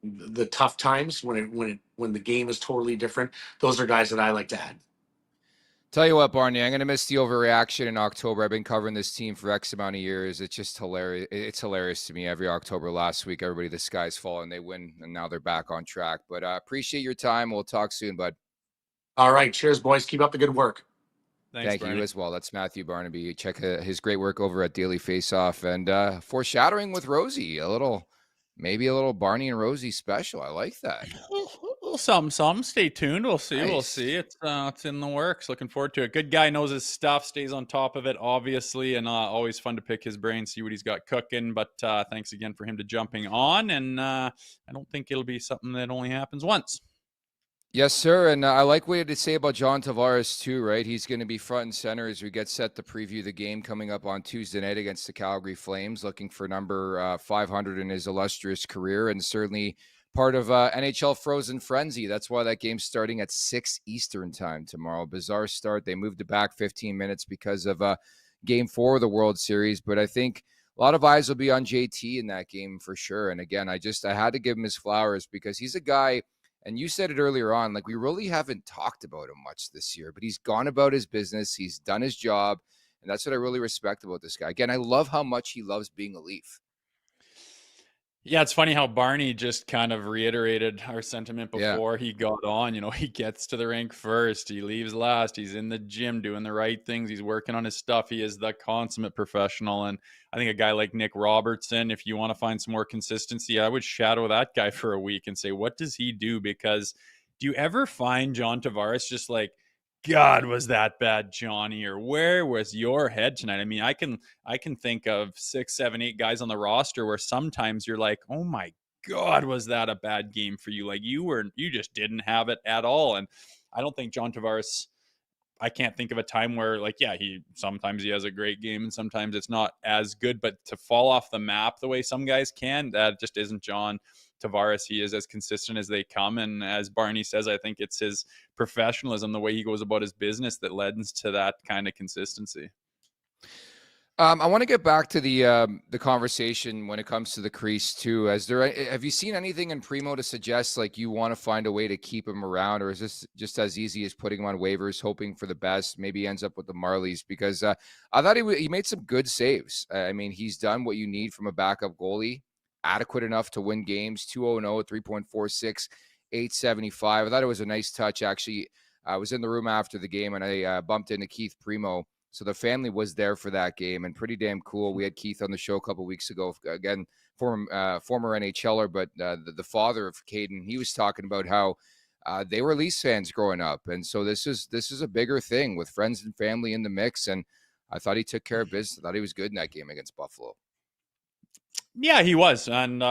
[SPEAKER 4] the tough times when the game is totally different. Those are guys that I like to add.
[SPEAKER 2] Tell you what, Barney, I'm going to miss the overreaction in October. I've been covering this team for X amount of years. It's just hilarious. It's hilarious to me. Every October last week, everybody, the sky's falling. They win, and now they're back on track. But I appreciate your time. We'll talk soon, bud.
[SPEAKER 4] All right. Cheers, boys. Keep up the good work.
[SPEAKER 3] Thanks,
[SPEAKER 2] Thank
[SPEAKER 3] Barney.
[SPEAKER 2] you as well. That's Matthew Barnaby. Check his great work over at Daily Faceoff, and foreshadowing with Rosie, maybe a little Barney and Rosie special. I like that.
[SPEAKER 3] Some. Stay tuned. We'll see.
[SPEAKER 2] Nice.
[SPEAKER 3] We'll see. It's in the works. Looking forward to it. Good guy, knows his stuff, stays on top of it, obviously, and always fun to pick his brain, see what he's got cooking. But thanks again for him to jumping on, and I don't think it'll be something that only happens once.
[SPEAKER 2] Yes, sir. And I like what you had to say about John Tavares, too, right? He's going to be front and center as we get set to preview the game coming up on Tuesday night against the Calgary Flames, looking for number 500 in his illustrious career, and certainly part of NHL Frozen Frenzy. That's why that game's starting at 6 Eastern time tomorrow. Bizarre start. They moved it back 15 minutes because of Game 4 of the World Series, but I think a lot of eyes will be on JT in that game for sure. And again, I had to give him his flowers because he's a guy. And you said it earlier on, like we really haven't talked about him much this year, but he's gone about his business. He's done his job. And that's what I really respect about this guy. Again, I love how much he loves being a Leaf.
[SPEAKER 3] Yeah, it's funny how Barney just kind of reiterated our sentiment before he got on. You know, he gets to the rink first, he leaves last, he's in the gym doing the right things, he's working on his stuff. He is the consummate professional. And I think a guy like Nick Robertson, if you want to find some more consistency, I would shadow that guy for a week and say, what does he do? Because do you ever find John Tavares just like, God, was that bad, Johnny? Or where was your head tonight? I mean, I can think of 6, 7, 8 guys on the roster where sometimes you're like, oh my God, was that a bad game for you? Like you just didn't have it at all. And I don't think John Tavares, I can't think of a time where like, yeah, sometimes he has a great game and sometimes it's not as good, but to fall off the map the way some guys can, that just isn't John Tavares. He is as consistent as they come. And as Barney says, I think it's his professionalism, the way he goes about his business that lends to that kind of consistency.
[SPEAKER 2] I want to get back to the conversation when it comes to the crease too. Have you seen anything in Primo to suggest like you want to find a way to keep him around, or is this just as easy as putting him on waivers, hoping for the best? Maybe he ends up with the Marlies because I thought he made some good saves. I mean, he's done what you need from a backup goalie, adequate enough to win games. 2.00, 3.46, 875. I thought it was a nice touch. Actually, I was in the room after the game and I bumped into Keith Primo. So the family was there for that game and pretty damn cool. We had Keith on the show a couple of weeks ago. Again, former NHLer, but the father of Caden, he was talking about how they were Leafs fans growing up. And so this is a bigger thing with friends and family in the mix. And I thought he took care of business. I thought he was good in that game against Buffalo.
[SPEAKER 3] Yeah, he was. And,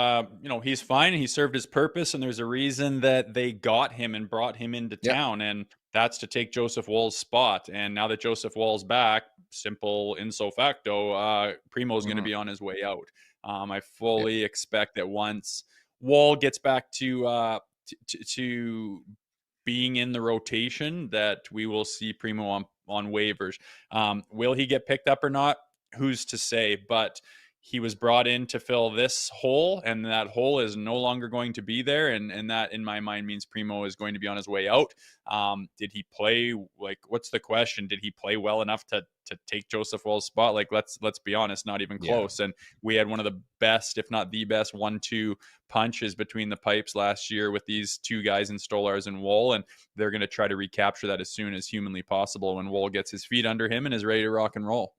[SPEAKER 3] he's fine. He served his purpose. And there's a reason that they got him and brought him into town. And that's to take Joseph Woll's spot. And now that Joseph Woll's back, simple ipso facto, Primo's going to be on his way out. I fully expect that once Woll gets back to being in the rotation, that we will see Primo on waivers. Will he get picked up or not? Who's to say? But he was brought in to fill this hole, and that hole is no longer going to be there. And that, in my mind, means Primo is going to be on his way out. Did he play? Like, what's the question? Did he play well enough to take Joseph Woll's spot? Like, let's be honest, not even close. And we had one of the best, if not the best, 1-2 punches between the pipes last year with these two guys in Stolarz and Woll, and they're going to try to recapture that as soon as humanly possible when Woll gets his feet under him and is ready to rock and roll.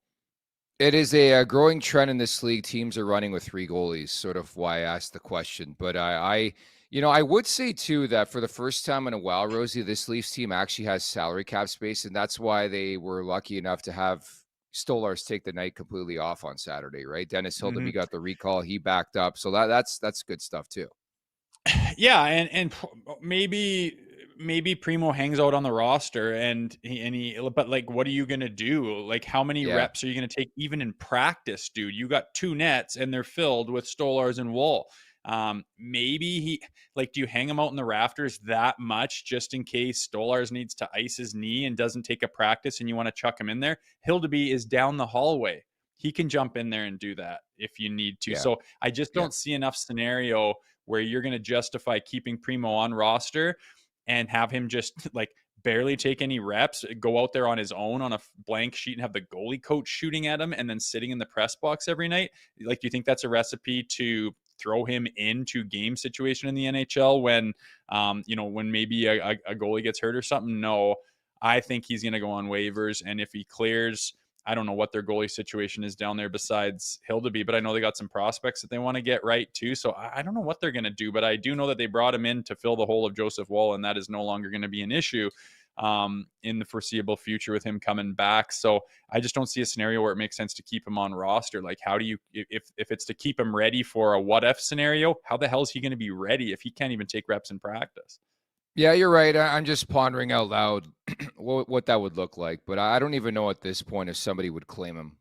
[SPEAKER 2] It is a growing trend in this league. Teams are running with 3 goalies, sort of why I asked the question. But I would say, too, that for the first time in a while, Rosie, this Leafs team actually has salary cap space, and that's why they were lucky enough to have Stolarz take the night completely off on Saturday, right? Dennis Hildeby got the recall. He backed up. So that's good stuff, too.
[SPEAKER 3] Yeah, and maybe Primo hangs out on the roster but like, what are you going to do? Like, how many reps are you going to take even in practice, dude? You got 2 nets and they're filled with Stolarz and Woll. Maybe do you hang him out in the rafters that much just in case Stolarz needs to ice his knee and doesn't take a practice and you want to chuck him in there? Hildeby is down the hallway. He can jump in there and do that if you need to. Yeah. So I just don't see enough scenario where you're going to justify keeping Primo on roster and have him just like barely take any reps, go out there on his own on a blank sheet and have the goalie coach shooting at him and then sitting in the press box every night? Like, do you think that's a recipe to throw him into game situation in the NHL when, when maybe a goalie gets hurt or something? No, I think he's going to go on waivers. And if he clears, I don't know what their goalie situation is down there besides Hildeby, but I know they got some prospects that they want to get right too. So I don't know what they're going to do, but I do know that they brought him in to fill the hole of Joseph Woll, and that is no longer going to be an issue in the foreseeable future with him coming back. So I just don't see a scenario where it makes sense to keep him on roster. Like, how do you, if it's to keep him ready for a what if scenario, how the hell is he going to be ready if he can't even take reps in practice?
[SPEAKER 2] Yeah, you're right. I'm just pondering out loud what that would look like, but I don't even know at this point if somebody would claim him.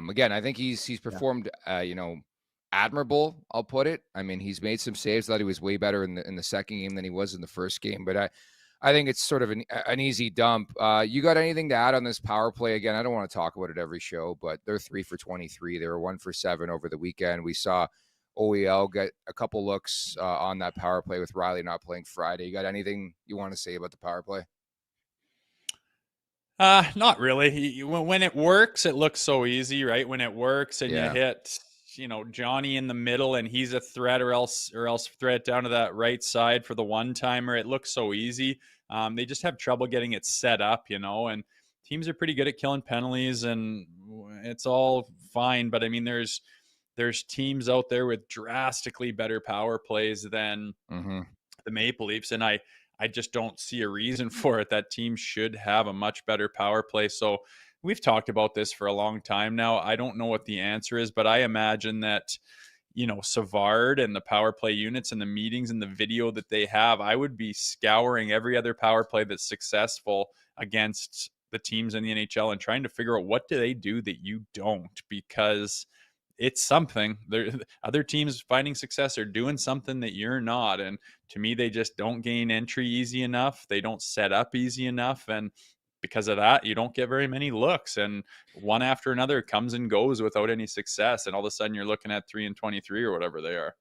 [SPEAKER 2] Again, I think he's performed, admirable. I'll put it. I mean, he's made some saves. Thought he was way better in the second game than he was in the first game. But I think it's sort of an easy dump. You got anything to add on this power play? Again, I don't want to talk about it every show, but they're 3 for 23. They were 1 for 7 over the weekend. We saw OEL get a couple looks on that power play with Riley not playing Friday. You got anything you want to say about the power play?
[SPEAKER 3] Not really. When it works, it looks so easy, right? When it works and you hit, Johnny in the middle and he's a threat or else threat down to that right side for the one-timer, it looks so easy. They just have trouble getting it set up, and teams are pretty good at killing penalties and it's all fine. But I mean, there's teams out there with drastically better power plays than the Maple Leafs. And I just don't see a reason for it. That team should have a much better power play. So we've talked about this for a long time now. I don't know what the answer is, but I imagine that, Savard and the power play units and the meetings and the video that they have, I would be scouring every other power play that's successful against the teams in the NHL and trying to figure out what do they do that you don't, because it's something. Other teams finding success are doing something that you're not. And to me, they just don't gain entry easy enough. They don't set up easy enough. And because of that, you don't get very many looks. And one after another comes and goes without any success. And all of a sudden you're looking at 3 and 23 or whatever they are.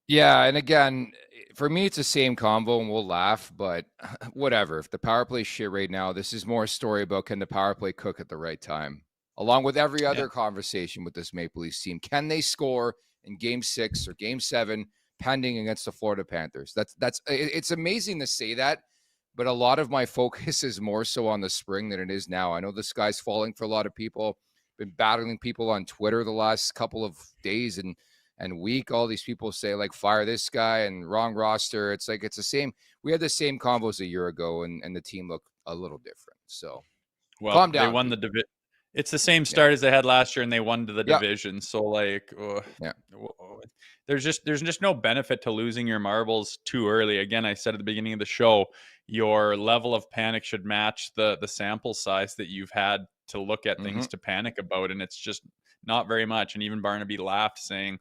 [SPEAKER 2] Yeah. And again, for me, it's the same combo and we'll laugh, but whatever. If the power play shit right now, this is more a story about can the power play cook at the right time? Along with every other conversation with this Maple Leafs team. Can they score in game 6 or game 7 pending against the Florida Panthers? It's amazing to say that, but a lot of my focus is more so on the spring than it is now. I know the sky's falling for a lot of people. Been battling people on Twitter the last couple of days and week. All these people say like fire this guy and wrong roster. It's like it's the same. We had the same combos a year ago and the team looked a little different. So calm down.
[SPEAKER 3] They won the division. It's the same start as they had last year, and they won to the division. So, there's just no benefit to losing your marbles too early. Again, I said at the beginning of the show, your level of panic should match the sample size that you've had to look at things to panic about, and it's just not very much. And even Barnaby laughed, saying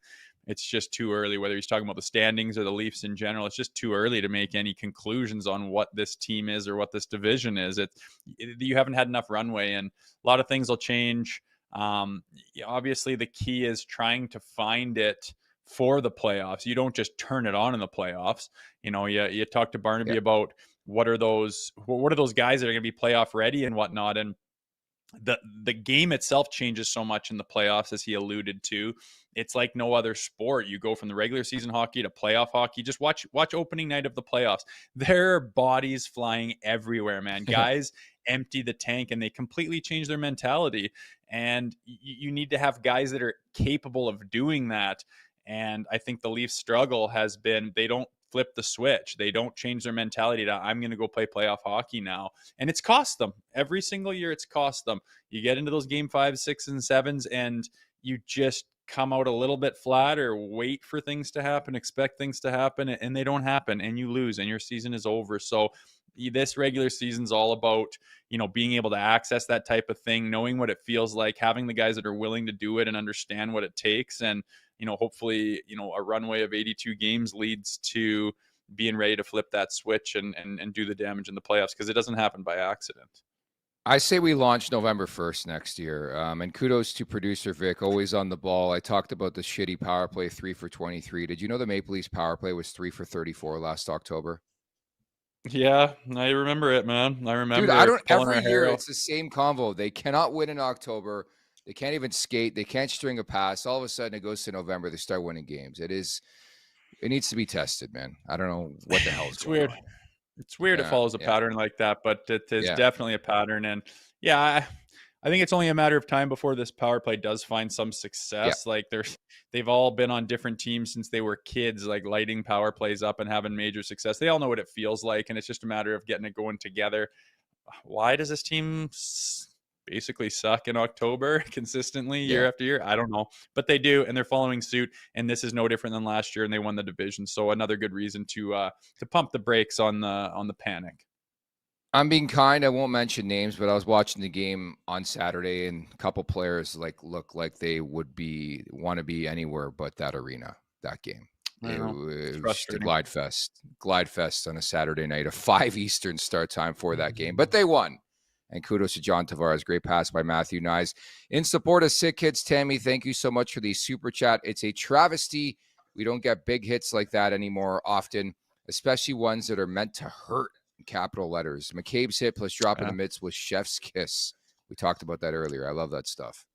[SPEAKER 3] it's just too early, whether he's talking about the standings or the Leafs in general. It's just too early to make any conclusions on what this team is or what this division is. You haven't had enough runway, and a lot of things will change. Obviously, the key is trying to find it for the playoffs. You don't just turn it on in the playoffs. You talk to Barnaby about what are those guys that are going to be playoff ready and whatnot. And the game itself changes so much in the playoffs, as he alluded to. It's like no other sport. You go from the regular season hockey to playoff hockey. Just watch opening night of the playoffs. There are bodies flying everywhere, man. Guys empty the tank and they completely change their mentality. And you need to have guys that are capable of doing that. And I think the Leafs' struggle has been they don't flip the switch. They don't change their mentality to I'm going to go play playoff hockey now. And it's cost them. Every single year it's cost them. You get into those game 5, 6, and 7s and you just come out a little bit flat or wait for things to happen, expect things to happen, and they don't happen, and you lose and your season is over. So this regular season's all about, being able to access that type of thing, knowing what it feels like, having the guys that are willing to do it and understand what it takes. And, hopefully, a runway of 82 games leads to being ready to flip that switch and do the damage in the playoffs, because it doesn't happen by accident.
[SPEAKER 2] I say we launch November 1st next year. And kudos to producer Vic, always on the ball. I talked about the shitty power play, 3 for 23. Did you know the Maple Leafs power play was 3 for 34 last October?
[SPEAKER 3] Yeah, I remember it, man. I
[SPEAKER 2] Dude, I
[SPEAKER 3] remember
[SPEAKER 2] don't
[SPEAKER 3] pulling
[SPEAKER 2] every
[SPEAKER 3] our
[SPEAKER 2] year
[SPEAKER 3] hair out.
[SPEAKER 2] it's the same convo. They cannot win in October. They can't even skate. They can't string a pass. All of a sudden it goes to November. They start winning games. It needs to be tested, man. I don't know what the hell's
[SPEAKER 3] It's
[SPEAKER 2] going
[SPEAKER 3] weird.
[SPEAKER 2] on.
[SPEAKER 3] It's weird it
[SPEAKER 2] Yeah,
[SPEAKER 3] follows a
[SPEAKER 2] yeah,
[SPEAKER 3] pattern like that, but it is
[SPEAKER 2] yeah,
[SPEAKER 3] definitely a pattern. And yeah, I think it's only a matter of time before this power play does find some
[SPEAKER 2] yeah.
[SPEAKER 3] success. Like they've all been on different teams since they were kids, like lighting power plays up and having major success. They all know what it feels like, and it's just a matter of getting it going together. Why does this team basically suck in October consistently year
[SPEAKER 2] Yeah.
[SPEAKER 3] after year? I don't know, but they do, and they're following suit. And this is no different than last year, and they won the division. So another good reason to pump the brakes on the panic.
[SPEAKER 2] I'm being kind. I won't mention names, but I was watching the game on Saturday, and a couple players look like they would want to be anywhere but that arena, that game.
[SPEAKER 3] I
[SPEAKER 2] It
[SPEAKER 3] know it's
[SPEAKER 2] was just a
[SPEAKER 3] frustrating.
[SPEAKER 2] glide fest on a Saturday night, a 5 Eastern start time for that game, but they won. And kudos to John Tavares. Great pass by Matthew Nyes. In support of Sick Hits, Tammy, thank you so much for the super chat. It's a travesty. We don't get big hits like that anymore often, especially ones that are meant to hurt. Capital letters. McCabe's hit plus drop in the midst was chef's kiss. We talked about that earlier. I love that stuff.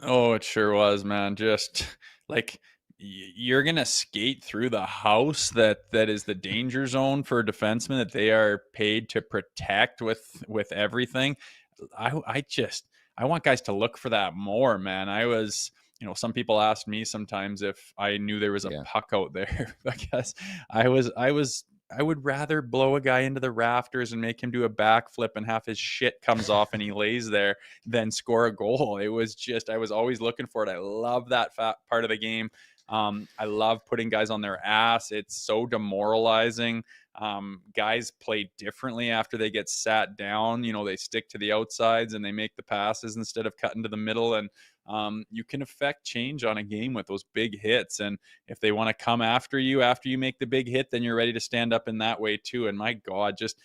[SPEAKER 3] Oh, it sure was, man. Just like you're gonna skate through the house that is the danger zone for a defenseman that they are paid to protect with everything. I want guys to look for that more, man. Some people asked me sometimes if I knew there was a puck out there. I guess I would rather blow a guy into the rafters and make him do a backflip and half his shit comes off and he lays there than score a goal. It was just, I was always looking for it. I love that part of the game. I love putting guys on their ass. It's so demoralizing. Guys play differently after they get sat down. They stick to the outsides and they make the passes instead of cutting to the middle. And you can affect change on a game with those big hits. And if they want to come after you make the big hit, then you're ready to stand up in that way too. And my God, just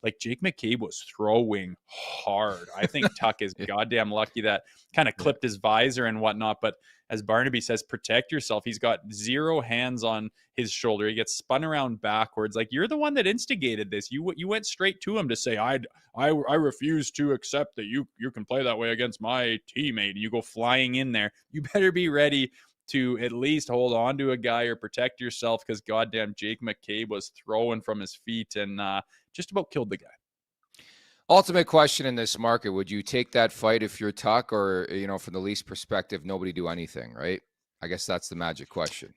[SPEAKER 3] like Jake McCabe was throwing hard. I think Tuck is goddamn lucky that kind of clipped his visor and whatnot. But as Barnaby says, protect yourself. He's got 0 hands on his shoulder. He gets spun around backwards. Like, you're the one that instigated this. You went straight to him to say, I refuse to accept that you can play that way against my teammate. And you go flying in there. You better be ready to at least hold on to a guy or protect yourself, because goddamn Jake McCabe was throwing from his feet and just about killed the guy.
[SPEAKER 2] Ultimate question in this market: would you take that fight if you're Tuck, or from the Leafs perspective, nobody do anything, right? I guess that's the magic question.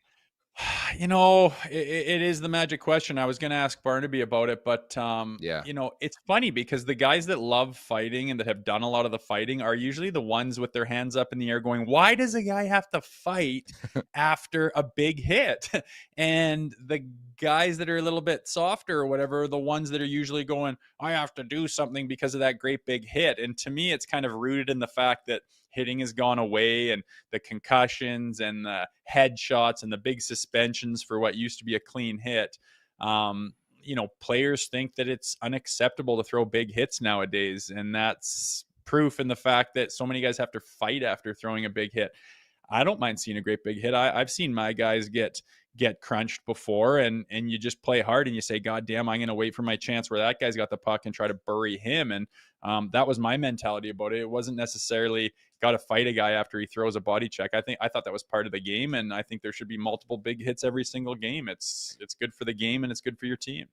[SPEAKER 3] It is the magic question. I was going to ask Barnaby about it, but it's funny because the guys that love fighting and that have done a lot of the fighting are usually the ones with their hands up in the air going, why does a guy have to fight after a big hit? And the guys that are a little bit softer or whatever are the ones that are usually going, I have to do something because of that great big hit. And to me, it's kind of rooted in the fact that hitting has gone away, and the concussions and the headshots and the big suspensions for what used to be a clean hit. Players think that it's unacceptable to throw big hits nowadays. And that's proof in the fact that so many guys have to fight after throwing a big hit. I don't mind seeing a great big hit. I've seen my guys get crunched before, and you just play hard and you say, God damn, I'm going to wait for my chance where that guy's got the puck and try to bury him. And that was my mentality about it. It wasn't necessarily got to fight a guy after he throws a body check. I thought that was part of the game, and I think there should be multiple big hits every single game. It's good for the game and it's good for your team.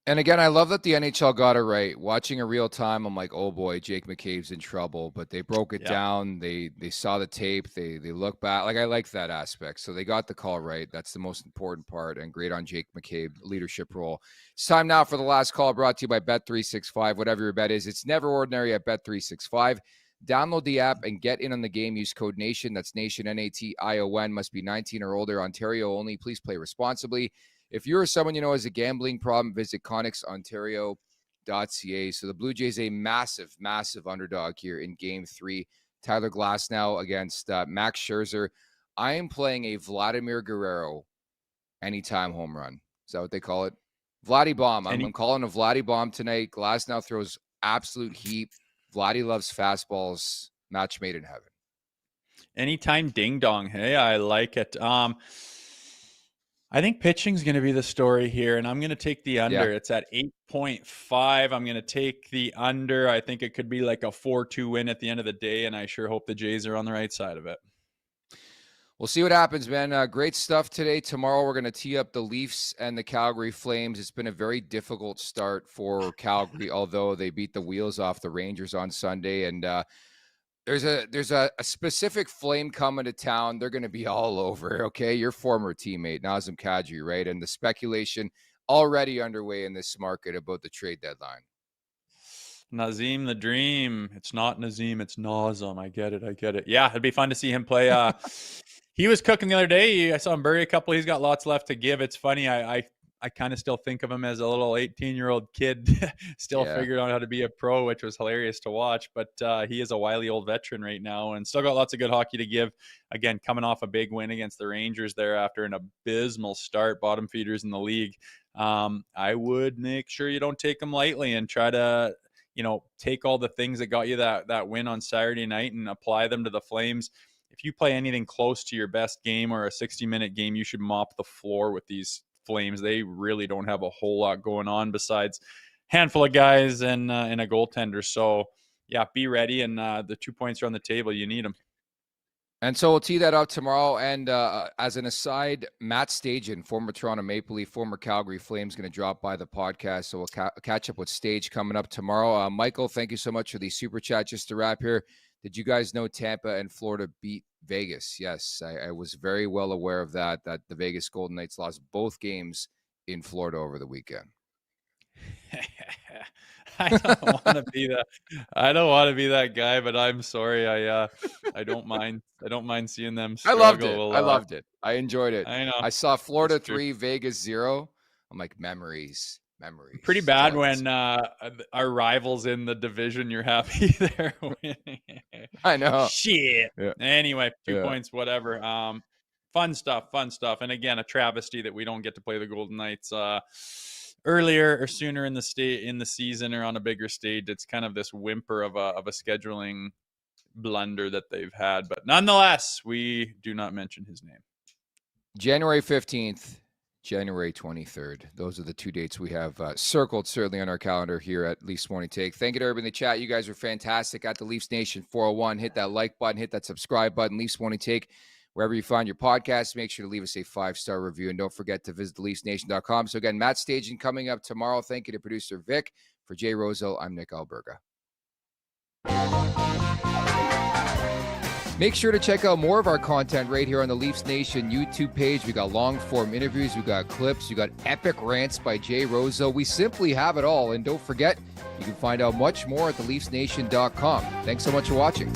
[SPEAKER 2] And again, I love that the NHL got it right. Watching in real time, I'm like, oh boy, Jake McCabe's in trouble. But they broke it down. They saw the tape. They look back. Like, I like that aspect. So they got the call right. That's the most important part. And great on Jake McCabe, leadership role. It's time now for the last call, brought to you by Bet365. Whatever your bet is, it's never ordinary at Bet365. Download the app and get in on the game. Use code NATION. That's NATION, NATION. Must be 19 or older. Ontario only. Please play responsibly. If you're someone you know has a gambling problem, visit ConnexOntario.ca. So the Blue Jays, a massive, massive underdog here in Game 3. Tyler Glasnow against Max Scherzer. I am playing a Vladimir Guerrero anytime home run. Is that what they call it? Vladdy Bomb. I'm calling a Vladdy Bomb tonight. Glasnow throws absolute heat. Vladdy loves fastballs. Match made in heaven.
[SPEAKER 3] Anytime ding dong. Hey, I like it. I think pitching's going to be the story here, and I'm going to take the under. It's at 8.5. I'm going to take the under. I think it could be like a 4-2 win at the end of the day, and I sure hope the Jays are on the right side of it.
[SPEAKER 2] We'll see what happens, man. Great stuff today. Tomorrow we're going to tee up the Leafs and the Calgary Flames. It's been a very difficult start for Calgary, although they beat the wheels off the Rangers on Sunday. And there's a specific Flame coming to town. They're going to be all over, okay? Your former teammate, Nazem Kadri, right? And the speculation already underway in this market about the trade deadline.
[SPEAKER 3] Nazem the Dream. It's not Nazem, it's Nazem. I get it. Yeah, it'd be fun to see him play. He was cooking the other day. I saw him bury a couple. He's got lots left to give. It's funny. I kind of still think of him as a little 18-year-old kid, still figuring out how to be a pro, which was hilarious to watch. But he is a wily old veteran right now and still got lots of good hockey to give. Again, coming off a big win against the Rangers there after an abysmal start, bottom feeders in the league. I would make sure you don't take him lightly and try to, take all the things that got you that win on Saturday night and apply them to the Flames. If you play anything close to your best game or a 60-minute game, you should mop the floor with these Flames. They really don't have a whole lot going on besides a handful of guys and a goaltender. So, yeah, be ready. And the 2 points are on the table. You need them.
[SPEAKER 2] And so we'll tee that up tomorrow. And as an aside, Matt Stajan, former Toronto Maple Leaf, former Calgary Flames, going to drop by the podcast. So we'll catch up with Stage coming up tomorrow. Michael, thank you so much for the super chat. Just to wrap here, did you guys know Tampa and Florida beat Vegas? Yes, I was very well aware of that the Vegas Golden Knights lost both games in Florida over the weekend.
[SPEAKER 3] I don't want to be that guy, but I'm sorry. I don't mind seeing them struggle.
[SPEAKER 2] I loved it. I enjoyed it.
[SPEAKER 3] I know.
[SPEAKER 2] I saw Florida 3, Vegas 0. I'm like, memories.
[SPEAKER 3] Pretty bad when our rivals in the division, you're happy they're winning.
[SPEAKER 2] I know.
[SPEAKER 3] Shit.
[SPEAKER 2] Yeah.
[SPEAKER 3] Anyway, 2 points, whatever. Fun stuff. And again, a travesty that we don't get to play the Golden Knights earlier or sooner in the season or on a bigger stage. It's kind of this whimper of a scheduling blunder that they've had. But nonetheless, we do not mention his name.
[SPEAKER 2] January 15th. January 23rd. Those are the 2 dates we have circled certainly on our calendar here at Leafs Morning Take. Thank you to everybody in the chat. You guys are fantastic. At the Leafs Nation 401, hit that like button, hit that subscribe button. Leafs Morning Take, wherever you find your podcast, make sure to leave us a 5-star review. And don't forget to visit theleafsnation.com. So again, Matt Stajan coming up tomorrow. Thank you to producer Vic. For Jay Rosehill, I'm Nick Alberga. Make sure to check out more of our content right here on the Leafs Nation YouTube page. We got long-form interviews, we got clips, we got epic rants by Jay Rosehill. We simply have it all. And don't forget, you can find out much more at theleafsnation.com. Thanks so much for watching.